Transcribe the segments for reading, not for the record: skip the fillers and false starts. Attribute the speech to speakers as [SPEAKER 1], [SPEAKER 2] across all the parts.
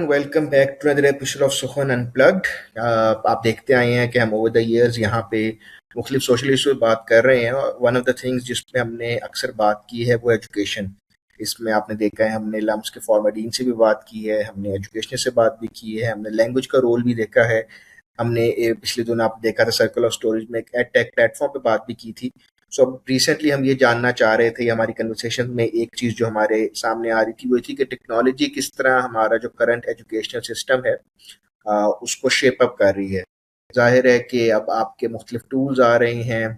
[SPEAKER 1] Welcome back to another episode of Sukhan unplugged. आप देखते आए हैं कि हम ओवर द इयर्स यहाँ पे मुख्तलिफ सोशल इशू पे बात कर रहे हैं और वन ऑफ द थिंग्स जिस पे हमने अक्सर बात की है वो एजुकेशन। इसमें आपने देखा है हमने लम्स के फॉर्मेडीन से भी बात की है, हमने एजुकेशन से बात भी की है, हमने लैंग्वेज का रोल भी देखा है। हमने पिछले दिनों आप देखा था सर्कल ऑफ स्टोरेज में एक एड टेक प्लेटफॉर्म पे बात भी की थी। सो अब रिसेंटली हम ये जानना चाह रहे थे, हमारी कन्वर्सेशन में एक चीज़ जो हमारे सामने आ रही थी वो थी कि टेक्नोलॉजी किस तरह हमारा जो करंट एजुकेशनल सिस्टम है उसको शेप अप कर रही है। जाहिर है कि अब आपके मुख्तलिफ टूल्स आ रहे हैं,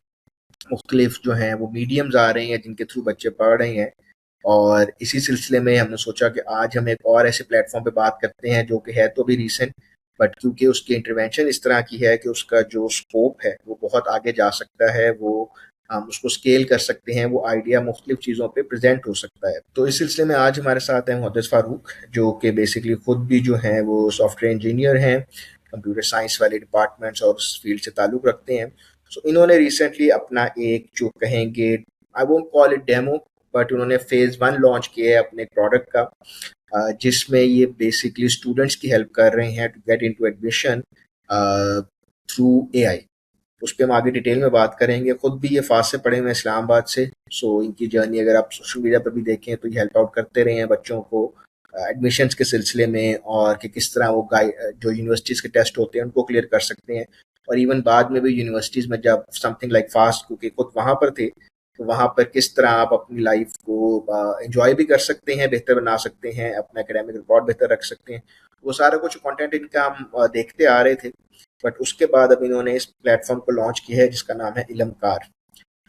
[SPEAKER 1] मुख्तलिफ जो हैं वो मीडियम्स आ रहे हैं जिनके थ्रू बच्चे पढ़ रहे हैं। और इसी सिलसिले में हमने सोचा कि आज हम एक और ऐसे प्लेटफॉर्म पे बात करते हैं जो कि है तो अभी रिसेंट, बट क्योंकि उसकी इंटरवेंशन इस तरह की है कि उसका जो स्कोप है वो बहुत आगे जा सकता है, वो हम उसको स्केल कर सकते हैं, वो आइडिया मुख्तलिफ चीज़ों पे प्रेजेंट हो सकता है। तो इस सिलसिले में आज हमारे साथ हैं मुहद्दिस फारूक, जो कि बेसिकली खुद भी जो हैं वो सॉफ्टवेयर इंजीनियर हैं, कंप्यूटर साइंस वाले डिपार्टमेंट्स और उस फील्ड से ताल्लुक़ रखते हैं। सो इन्होंने रिसेंटली अपना एक जो कहेंगे, I won't call it demo, but उन्होंने फेज़ 1 लॉन्च किया है अपने प्रोडक्ट का, जिसमें ये बेसिकली स्टूडेंट्स की हेल्प कर रहे हैं to get into admission through AI. उस पर हम आगे डिटेल में बात करेंगे। खुद भी ये फास्ट से पढ़े हुए हैं इस्लामाबाद से। सो इनकी जर्नी अगर आप सोशल मीडिया पर भी देखें तो ये हेल्प आउट करते रहे हैं बच्चों को एडमिशन्स के सिलसिले में, और कि किस तरह वो जो यूनिवर्सिटीज़ के टेस्ट होते हैं उनको क्लियर कर सकते हैं। और इवन बाद में भी यूनिवर्सिटीज़ में जब समथिंग लाइक फास्ट, क्योंकि खुद वहाँ पर थे, तो वहाँ पर किस तरह आप अपनी लाइफ को एंजॉय भी कर सकते हैं, बेहतर बना सकते हैं, अपना एकेडमिक रिकॉर्ड बेहतर रख सकते हैं। वो सारा कुछ कंटेंट इनका हम देखते आ रहे थे। बट उसके बाद अब इन्होंने इस प्लेटफॉर्म को लॉन्च किया है जिसका नाम है इलमकार।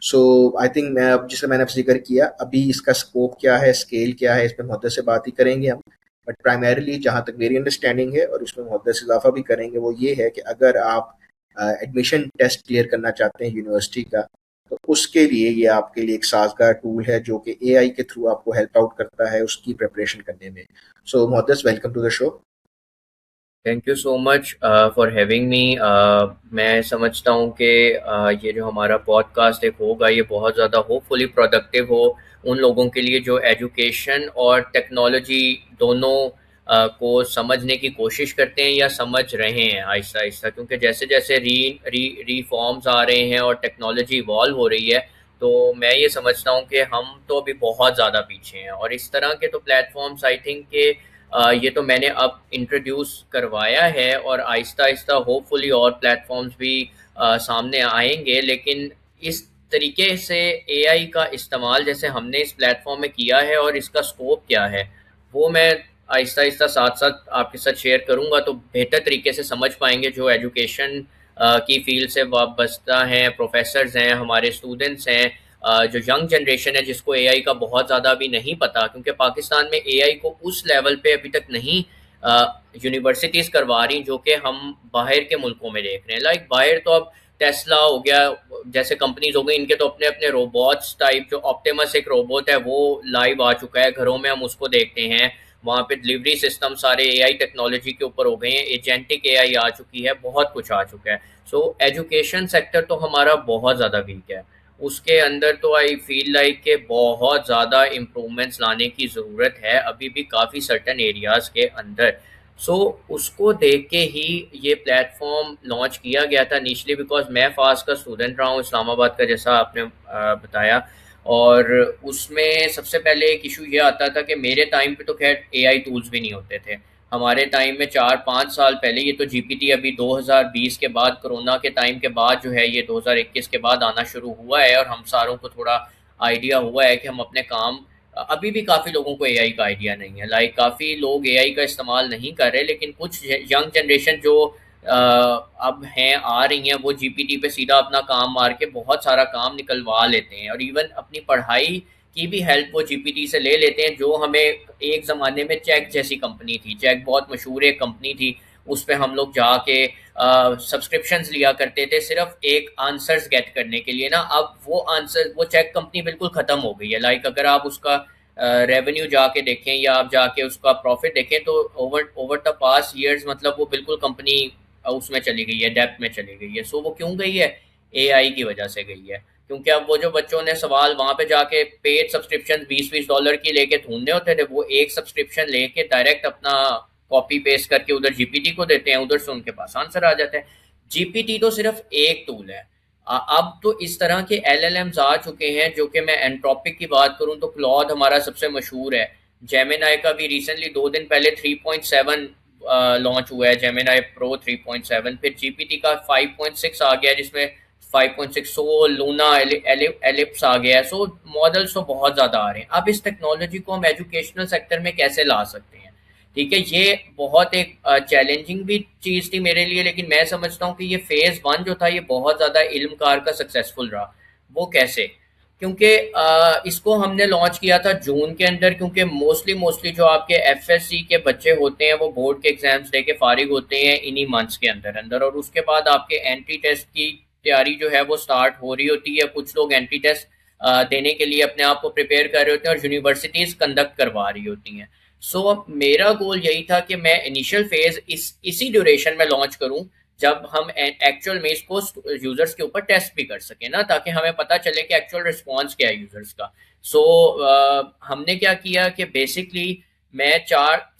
[SPEAKER 1] सो आई थिंक मैं अब जिसे मैंने अब जिक्र किया, अभी इसका स्कोप क्या है, स्केल क्या है, इस पर मुहद्दस से बात ही करेंगे हम। बट प्राइमरीली जहाँ तक मेरी अंडरस्टैंडिंग है और उसमें मुहद्दस इजाफा भी करेंगे, वो ये है कि अगर आप एडमिशन टेस्ट क्लियर करना चाहते हैं यूनिवर्सिटी का, तो उसके लिए ये आपके लिए एक साजगार टूल है जो कि एआई के थ्रू आपको हेल्प आउट करता है उसकी प्रिपरेशन करने में। So Muhaddas, welcome to the show.
[SPEAKER 2] Thank you so much for having me. मैं समझता हूँ कि ये जो हमारा पॉडकास्ट एक होगा ये बहुत ज़्यादा होपफुली प्रोडक्टिव हो उन लोगों के लिए जो एजुकेशन और टेक्नोलॉजी दोनों को समझने की कोशिश करते हैं या समझ रहे हैं आहिस्ता आहिस्ता, क्योंकि जैसे जैसे रिफॉर्म्स आ रहे हैं और टेक्नोलॉजी इवॉल्व हो रही है, तो मैं ये समझता हूँ कि हम तो अभी बहुत ज़्यादा पीछे हैं। और इस तरह के तो प्लेटफॉर्म्स आई थिंक के ये तो मैंने अब इंट्रोड्यूस करवाया है और आहिस्ता आहिस्ता होपफुली और प्लेटफॉर्म्स भी सामने आएंगे। लेकिन इस तरीके से एआई का इस्तेमाल जैसे हमने इस प्लेटफॉर्म में किया है और इसका स्कोप क्या है, वो मैं आहिस्ता आहिस्ता साथ साथ आपके साथ शेयर करूँगा, तो बेहतर तरीके से समझ पाएंगे जो एजुकेशन की फील्ड से वाबस्ता हैं, प्रोफेसर्स हैं, हमारे स्टूडेंट्स हैं, जो यंग जनरेशन है जिसको एआई का बहुत ज़्यादा अभी नहीं पता, क्योंकि पाकिस्तान में एआई को उस लेवल पे अभी तक नहीं यूनिवर्सिटीज़ करवा रही जो कि हम बाहर के मुल्कों में देख रहे हैं। लाइक बाहर तो अब टेस्ला हो गया जैसे कंपनीज हो गई, इनके तो अपने अपने रोबोट्स टाइप, जो ऑप्टिमस एक रोबोट है वो लाइव आ चुका है, घरों में हम उसको देखते हैं। वहाँ पे डिलीवरी सिस्टम सारे एआई टेक्नोलॉजी के ऊपर हो गए हैं, एजेंटिक एआई आ चुकी है, बहुत कुछ आ चुका है। सो एजुकेशन सेक्टर तो हमारा बहुत ज़्यादा वीक है, उसके अंदर तो आई फील लाइक के बहुत ज़्यादा इम्प्रूवमेंट्स लाने की ज़रूरत है अभी भी काफ़ी सर्टन एरियाज़ के अंदर। सो उसको देख के ही ये प्लेटफॉर्म लॉन्च किया गया था इनिशियली, बिकॉज मैं फास्ट का स्टूडेंट रहा हूँ इस्लामाबाद का, जैसा आपने बताया। और उसमें सबसे पहले एक इशू ये आता था कि मेरे टाइम पे तो खैर एआई टूल्स भी नहीं होते थे। हमारे टाइम में 4-5 साल पहले, ये तो जीपीटी अभी 2020 के बाद, कोरोना के टाइम के बाद जो है, ये 2021 के बाद आना शुरू हुआ है और हम सारों को थोड़ा आइडिया हुआ है कि हम अपने काम, अभी भी काफ़ी लोगों को एआई का आइडिया नहीं है, लाइक काफ़ी लोग एआई का इस्तेमाल नहीं कर रहे, लेकिन कुछ यंग जनरेशन जो अब हैं आ रही हैं, वो जीपीटी पे सीधा अपना काम मार के बहुत सारा काम निकलवा लेते हैं, और इवन अपनी पढ़ाई की भी हेल्प वो जीपीटी से ले लेते हैं। जो हमें एक ज़माने में चेक जैसी कंपनी थी, चेक बहुत मशहूर एक कंपनी थी, उस पे हम लोग जाके सब्सक्रिप्शंस लिया करते थे सिर्फ एक आंसर्स गेट करने के लिए ना। अब वो आंसर, वो चेक कंपनी बिल्कुल ख़त्म हो गई है। लाइक अगर आप उसका रेवेन्यू जाके देखें या आप जाके उसका प्रॉफिट देखें, तो over over the past years मतलब वो बिल्कुल कंपनी उसमें चली गई है, डेप्थ में चली गई है। सो वो क्यों गई है? एआई की वजह से गई है, क्योंकि अब वो जो बच्चों ने सवाल वहाँ पे जाके पेड सब्सक्रिप्शन $20-20 की लेके ढूंढने होते थे, वो एक सब्सक्रिप्शन लेके डायरेक्ट अपना कॉपी पेस्ट करके उधर जीपीटी को देते हैं, उधर से उनके पास आंसर आ जाता है। जीपीटी तो सिर्फ एक टूल है। अब तो इस तरह के एलएलएम्स आ चुके हैं, जो कि मैं एंट्रोपिक की बात करूं तो क्लॉड हमारा सबसे मशहूर है। जेमिनाई का भी रिसेंटली 2 दिन पहले 3.7 लॉन्च हुआ है, जेमिनाई प्रो 3.7। फिर जीपीटी का 5.6 आ गया, जिसमें 5.6 सो लूना एलिप्स आ गया है। सो मॉडल्स तो बहुत ज़्यादा आ रहे हैं। अब इस टेक्नोलॉजी को हम एजुकेशनल सेक्टर में कैसे ला सकते हैं? ठीक है, ये बहुत एक चैलेंजिंग भी चीज़ थी मेरे लिए, लेकिन मैं समझता हूँ कि ये फेज़ 1 जो था ये बहुत ज़्यादा इल्मकार का सक्सेसफुल रहा। वो कैसे? क्योंकि इसको हमने लॉन्च किया था जून के अंदर, क्योंकि मोस्टली जो आपके एफएससी के बच्चे होते हैं वो बोर्ड के एग्जाम्स दे के फारिग होते हैं इन्हीं मंथ्स के अंदर अंदर, और उसके बाद आपके एंट्री टेस्ट की तैयारी जो है वो स्टार्ट हो रही होती है। कुछ लोग एंट्री टेस्ट देने के लिए अपने आप को प्रिपेयर कर रहे होते हैं और यूनिवर्सिटीज़ कंडक्ट करवा रही होती हैं। सो मेरा गोल यही था कि मैं इनिशियल फेज़ इसी ड्यूरेशन में लॉन्च करूं, जब हम एक्चुअल में इसको यूजर्स के ऊपर टेस्ट भी कर सकें ना, ताकि हमें पता चले कि एक्चुअल रिस्पॉन्स क्या है यूजर्स का। हमने क्या किया कि बेसिकली मैं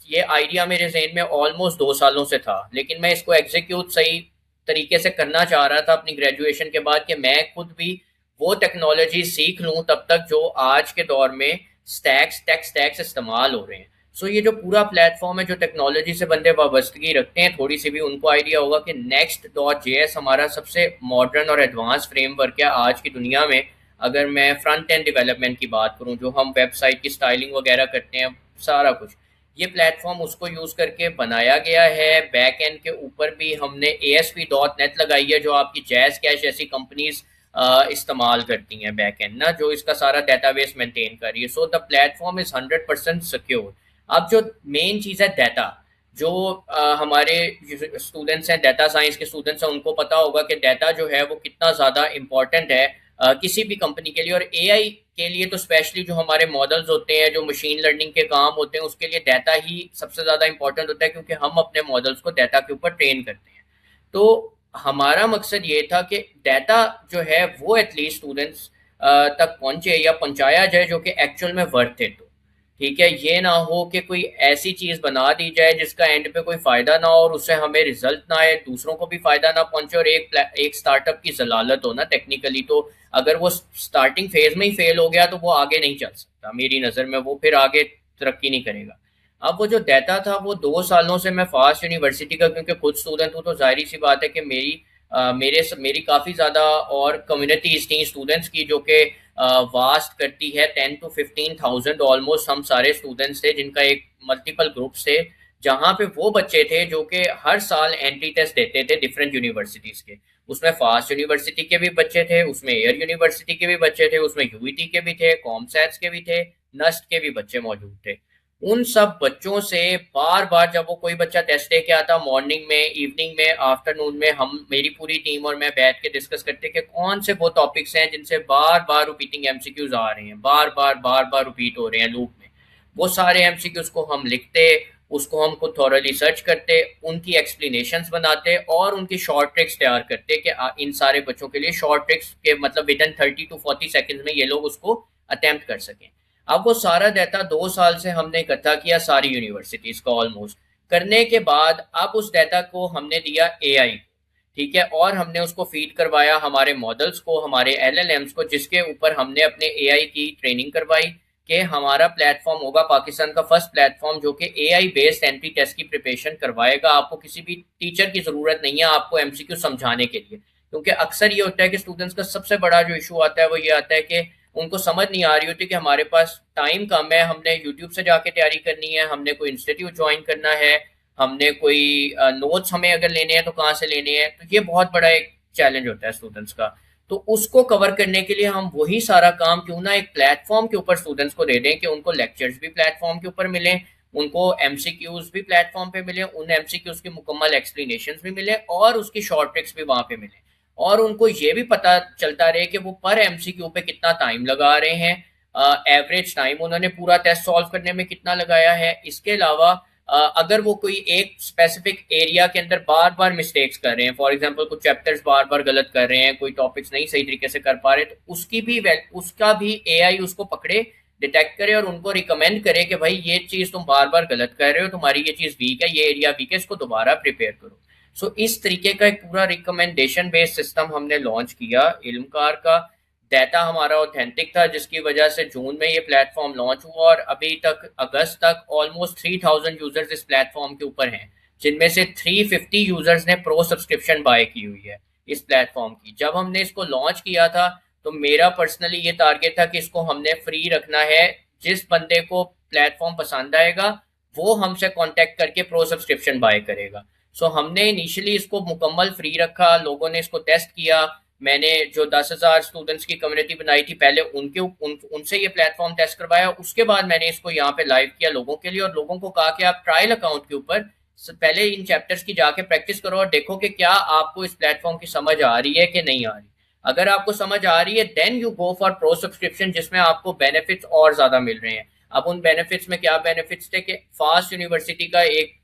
[SPEAKER 2] ये आइडिया मेरे जहन में ऑलमोस्ट 2 सालों से था, लेकिन मैं इसको एग्जीक्यूट सही तरीके से करना चाह रहा था अपनी ग्रेजुएशन के बाद, कि मैं खुद भी वो टेक्नोलॉजी सीख लूँ तब तक जो आज के दौर में टेक स्टैक्स इस्तेमाल हो रहे हैं। ये जो पूरा प्लेटफॉर्म है, जो टेक्नोलॉजी से बंदे वाबस्तगी रखते हैं थोड़ी सी भी, उनको आइडिया होगा कि Next.js हमारा सबसे मॉडर्न और एडवांस फ्रेमवर्क है आज की दुनिया में। अगर मैं फ्रंट एंड डेवलपमेंट की बात करूं, जो हम वेबसाइट की स्टाइलिंग वगैरह करते हैं, सारा कुछ ये प्लेटफॉर्म उसको यूज़ करके बनाया गया है। बैक एंड के ऊपर भी हमने ASP.NET लगाई है, जो आपकी जैज़ कैश ऐसी कंपनीज इस्तेमाल करती हैं बैक एंड ना, जो इसका सारा डेटाबेस मेंटेन कर रही है। The platform is 100% secure. अब जो मेन चीज़ है डाटा, जो हमारे स्टूडेंट्स हैं, डाटा साइंस के स्टूडेंट्स हैं, उनको पता होगा कि डाटा जो है वो कितना ज़्यादा इम्पॉर्टेंट है किसी भी कंपनी के लिए, और एआई के लिए तो स्पेशली। जो हमारे मॉडल्स होते हैं, जो मशीन लर्निंग के काम होते हैं, उसके लिए डाटा ही सबसे ज़्यादा इंपॉर्टेंट होता है, क्योंकि हम अपने मॉडल्स को डाटा के ऊपर ट्रेन करते हैं। तो हमारा मकसद ये था कि डाटा जो है वो एटलीस्ट स्टूडेंट्स तक पहुंचे या पहुंचाया जाए, जो कि एक्चुअल में वर्थ इट हो। ठीक है, ये ना हो कि कोई ऐसी चीज़ बना दी जाए जिसका एंड पे कोई फ़ायदा ना हो, और उससे हमें रिजल्ट ना आए, दूसरों को भी फ़ायदा ना पहुंचे, और एक स्टार्टअप की जलालत हो ना टेक्निकली। तो अगर वो स्टार्टिंग फेज में ही फेल हो गया तो वो आगे नहीं चल सकता मेरी नज़र में, वो फिर आगे तरक्की नहीं करेगा। अब वो जो डाटा था वो 2 सालों से मैं फास्ट यूनिवर्सिटी का, क्योंकि खुद स्टूडेंट हूँ, तो जाहिर सी बात है कि मेरी काफ़ी ज़्यादा और कम्युनिटीज़ थी स्टूडेंट्स की, जो कि वास्ट करती है 10 to 15,000 ऑलमोस्ट। हम सारे स्टूडेंट्स थे जिनका एक मल्टीपल ग्रुप्स थे, जहाँ पे वो बच्चे थे जो कि हर साल एंट्री टेस्ट देते थे डिफरेंट यूनिवर्सिटीज़ के। उसमें फास्ट यूनिवर्सिटी के भी बच्चे थे, उसमें एयर यूनिवर्सिटी के भी बच्चे थे, उसमें यूईटी के भी थे, कॉमसैट्स के भी थे, नस्ट के भी बच्चे मौजूद थे। उन सब बच्चों से बार बार जब वो कोई बच्चा टेस्ट दे के आता, मॉर्निंग में, इवनिंग में, आफ्टरनून में, हम मेरी पूरी टीम और मैं बैठ के डिस्कस करते कि कौन से वो टॉपिक्स हैं जिनसे बार बार रिपीटिंग एमसीक्यूज आ रहे हैं, बार बार रिपीट हो रहे हैं लूप में। वो सारे एमसीक्यूज को हम लिखते, उसको हम खुद थॉरली सर्च करते, उनकी एक्सप्लेनेशंस बनाते और उनकी शॉर्ट ट्रिक्स तैयार करते कि इन सारे बच्चों के लिए शॉर्ट ट्रिक्स के मतलब विद इन 30 to 40 सेकेंड्स में ये लोग उसको अटेम्प्ट कर सकें। अब वो सारा डाटा 2 साल से हमने इकट्ठा किया सारी यूनिवर्सिटीज का ऑलमोस्ट। करने के बाद अब उस डाटा को हमने दिया एआई को, ठीक है, और हमने उसको फीड करवाया हमारे मॉडल्स को, हमारे एलएलएम्स को, जिसके ऊपर हमने अपने एआई की ट्रेनिंग करवाई कि हमारा प्लेटफॉर्म होगा पाकिस्तान का फर्स्ट प्लेटफॉर्म जो कि एआई बेस्ड एंट्री टेस्ट की प्रिपरेशन करवाएगा। आपको किसी भी टीचर की ज़रूरत नहीं है आपको एमसीक्यू समझाने के लिए, क्योंकि अक्सर ये होता है कि स्टूडेंट्स का सबसे बड़ा जो इशू आता है वो ये आता है कि उनको समझ नहीं आ रही होती कि हमारे पास टाइम कम है, हमने यूट्यूब से जाके तैयारी करनी है, हमने कोई इंस्टीट्यूट ज्वाइन करना है, हमने कोई नोट्स हमें अगर लेने हैं तो कहाँ से लेने हैं। तो ये बहुत बड़ा एक चैलेंज होता है स्टूडेंट्स का। तो उसको कवर करने के लिए हम वही सारा काम क्यों ना एक प्लेटफॉर्म के ऊपर स्टूडेंट्स को दे दें कि उनको लेक्चर्स भी प्लेटफॉर्म के ऊपर मिलें, उनको एमसीक्यूज भी प्लेटफॉर्म पे मिले, उन एमसीक्यूज की मुकम्मल एक्सप्लेनेशंस भी मिले और उसकी शॉर्ट ट्रिक्स भी वहाँ पे मिले, और उनको ये भी पता चलता रहे कि वो पर एमसीक्यू पे कितना टाइम लगा रहे हैं, एवरेज टाइम उन्होंने पूरा टेस्ट सॉल्व करने में कितना लगाया है। इसके अलावा अगर वो कोई एक स्पेसिफिक एरिया के अंदर बार बार मिस्टेक्स कर रहे हैं, फॉर एग्जांपल कुछ चैप्टर्स बार बार गलत कर रहे हैं, कोई टॉपिक्स नहीं सही तरीके से कर पा रहे, तो उसका भी एआई उसको पकड़े डिटेक्ट करे और उनको रिकमेंड करे कि भाई ये चीज़ तुम बार बार गलत कर रहे हो, तुम्हारी ये चीज़ वीक है, ये एरिया वीक है, इसको दोबारा प्रिपेयर करो। सो इस तरीके का एक पूरा रिकमेंडेशन बेस्ड सिस्टम हमने लॉन्च किया इल्मकार का। डाटा हमारा ऑथेंटिक था, जिसकी वजह से जून में ये प्लेटफॉर्म लॉन्च हुआ और अभी तक अगस्त तक ऑलमोस्ट 3000 यूजर्स इस प्लेटफॉर्म के ऊपर हैं, जिनमें से 350 यूजर्स ने प्रो सब्सक्रिप्शन बाय की हुई है इस प्लेटफॉर्म की। जब हमने इसको लॉन्च किया था तो मेरा पर्सनली ये टारगेट था कि इसको हमने फ्री रखना है। जिस बंदे को प्लेटफॉर्म पसंद आएगा वो हमसे कांटेक्ट करके प्रो सब्सक्रिप्शन बाय करेगा। सो हमने इनिशियली इसको मुकम्मल फ्री रखा, लोगों ने इसको टेस्ट किया। मैंने जो 10,000 स्टूडेंट्स की कम्युनिटी बनाई थी पहले उनसे ये प्लेटफॉर्म टेस्ट करवाया। उसके बाद मैंने इसको यहाँ पे लाइव किया लोगों के लिए और लोगों को कहा कि आप ट्रायल अकाउंट के ऊपर पहले इन चैप्टर्स की जाके प्रैक्टिस करो और देखो कि क्या आपको इस प्लेटफॉर्म की समझ आ रही है कि नहीं आ रही। अगर आपको समझ आ रही है then you go for pro subscription, जिसमें आपको बेनिफिट्स और ज्यादा मिल रहे हैं। अब उन बेनिफिट्स में क्या बेनिफिट्स थे कि फास्ट यूनिवर्सिटी का एक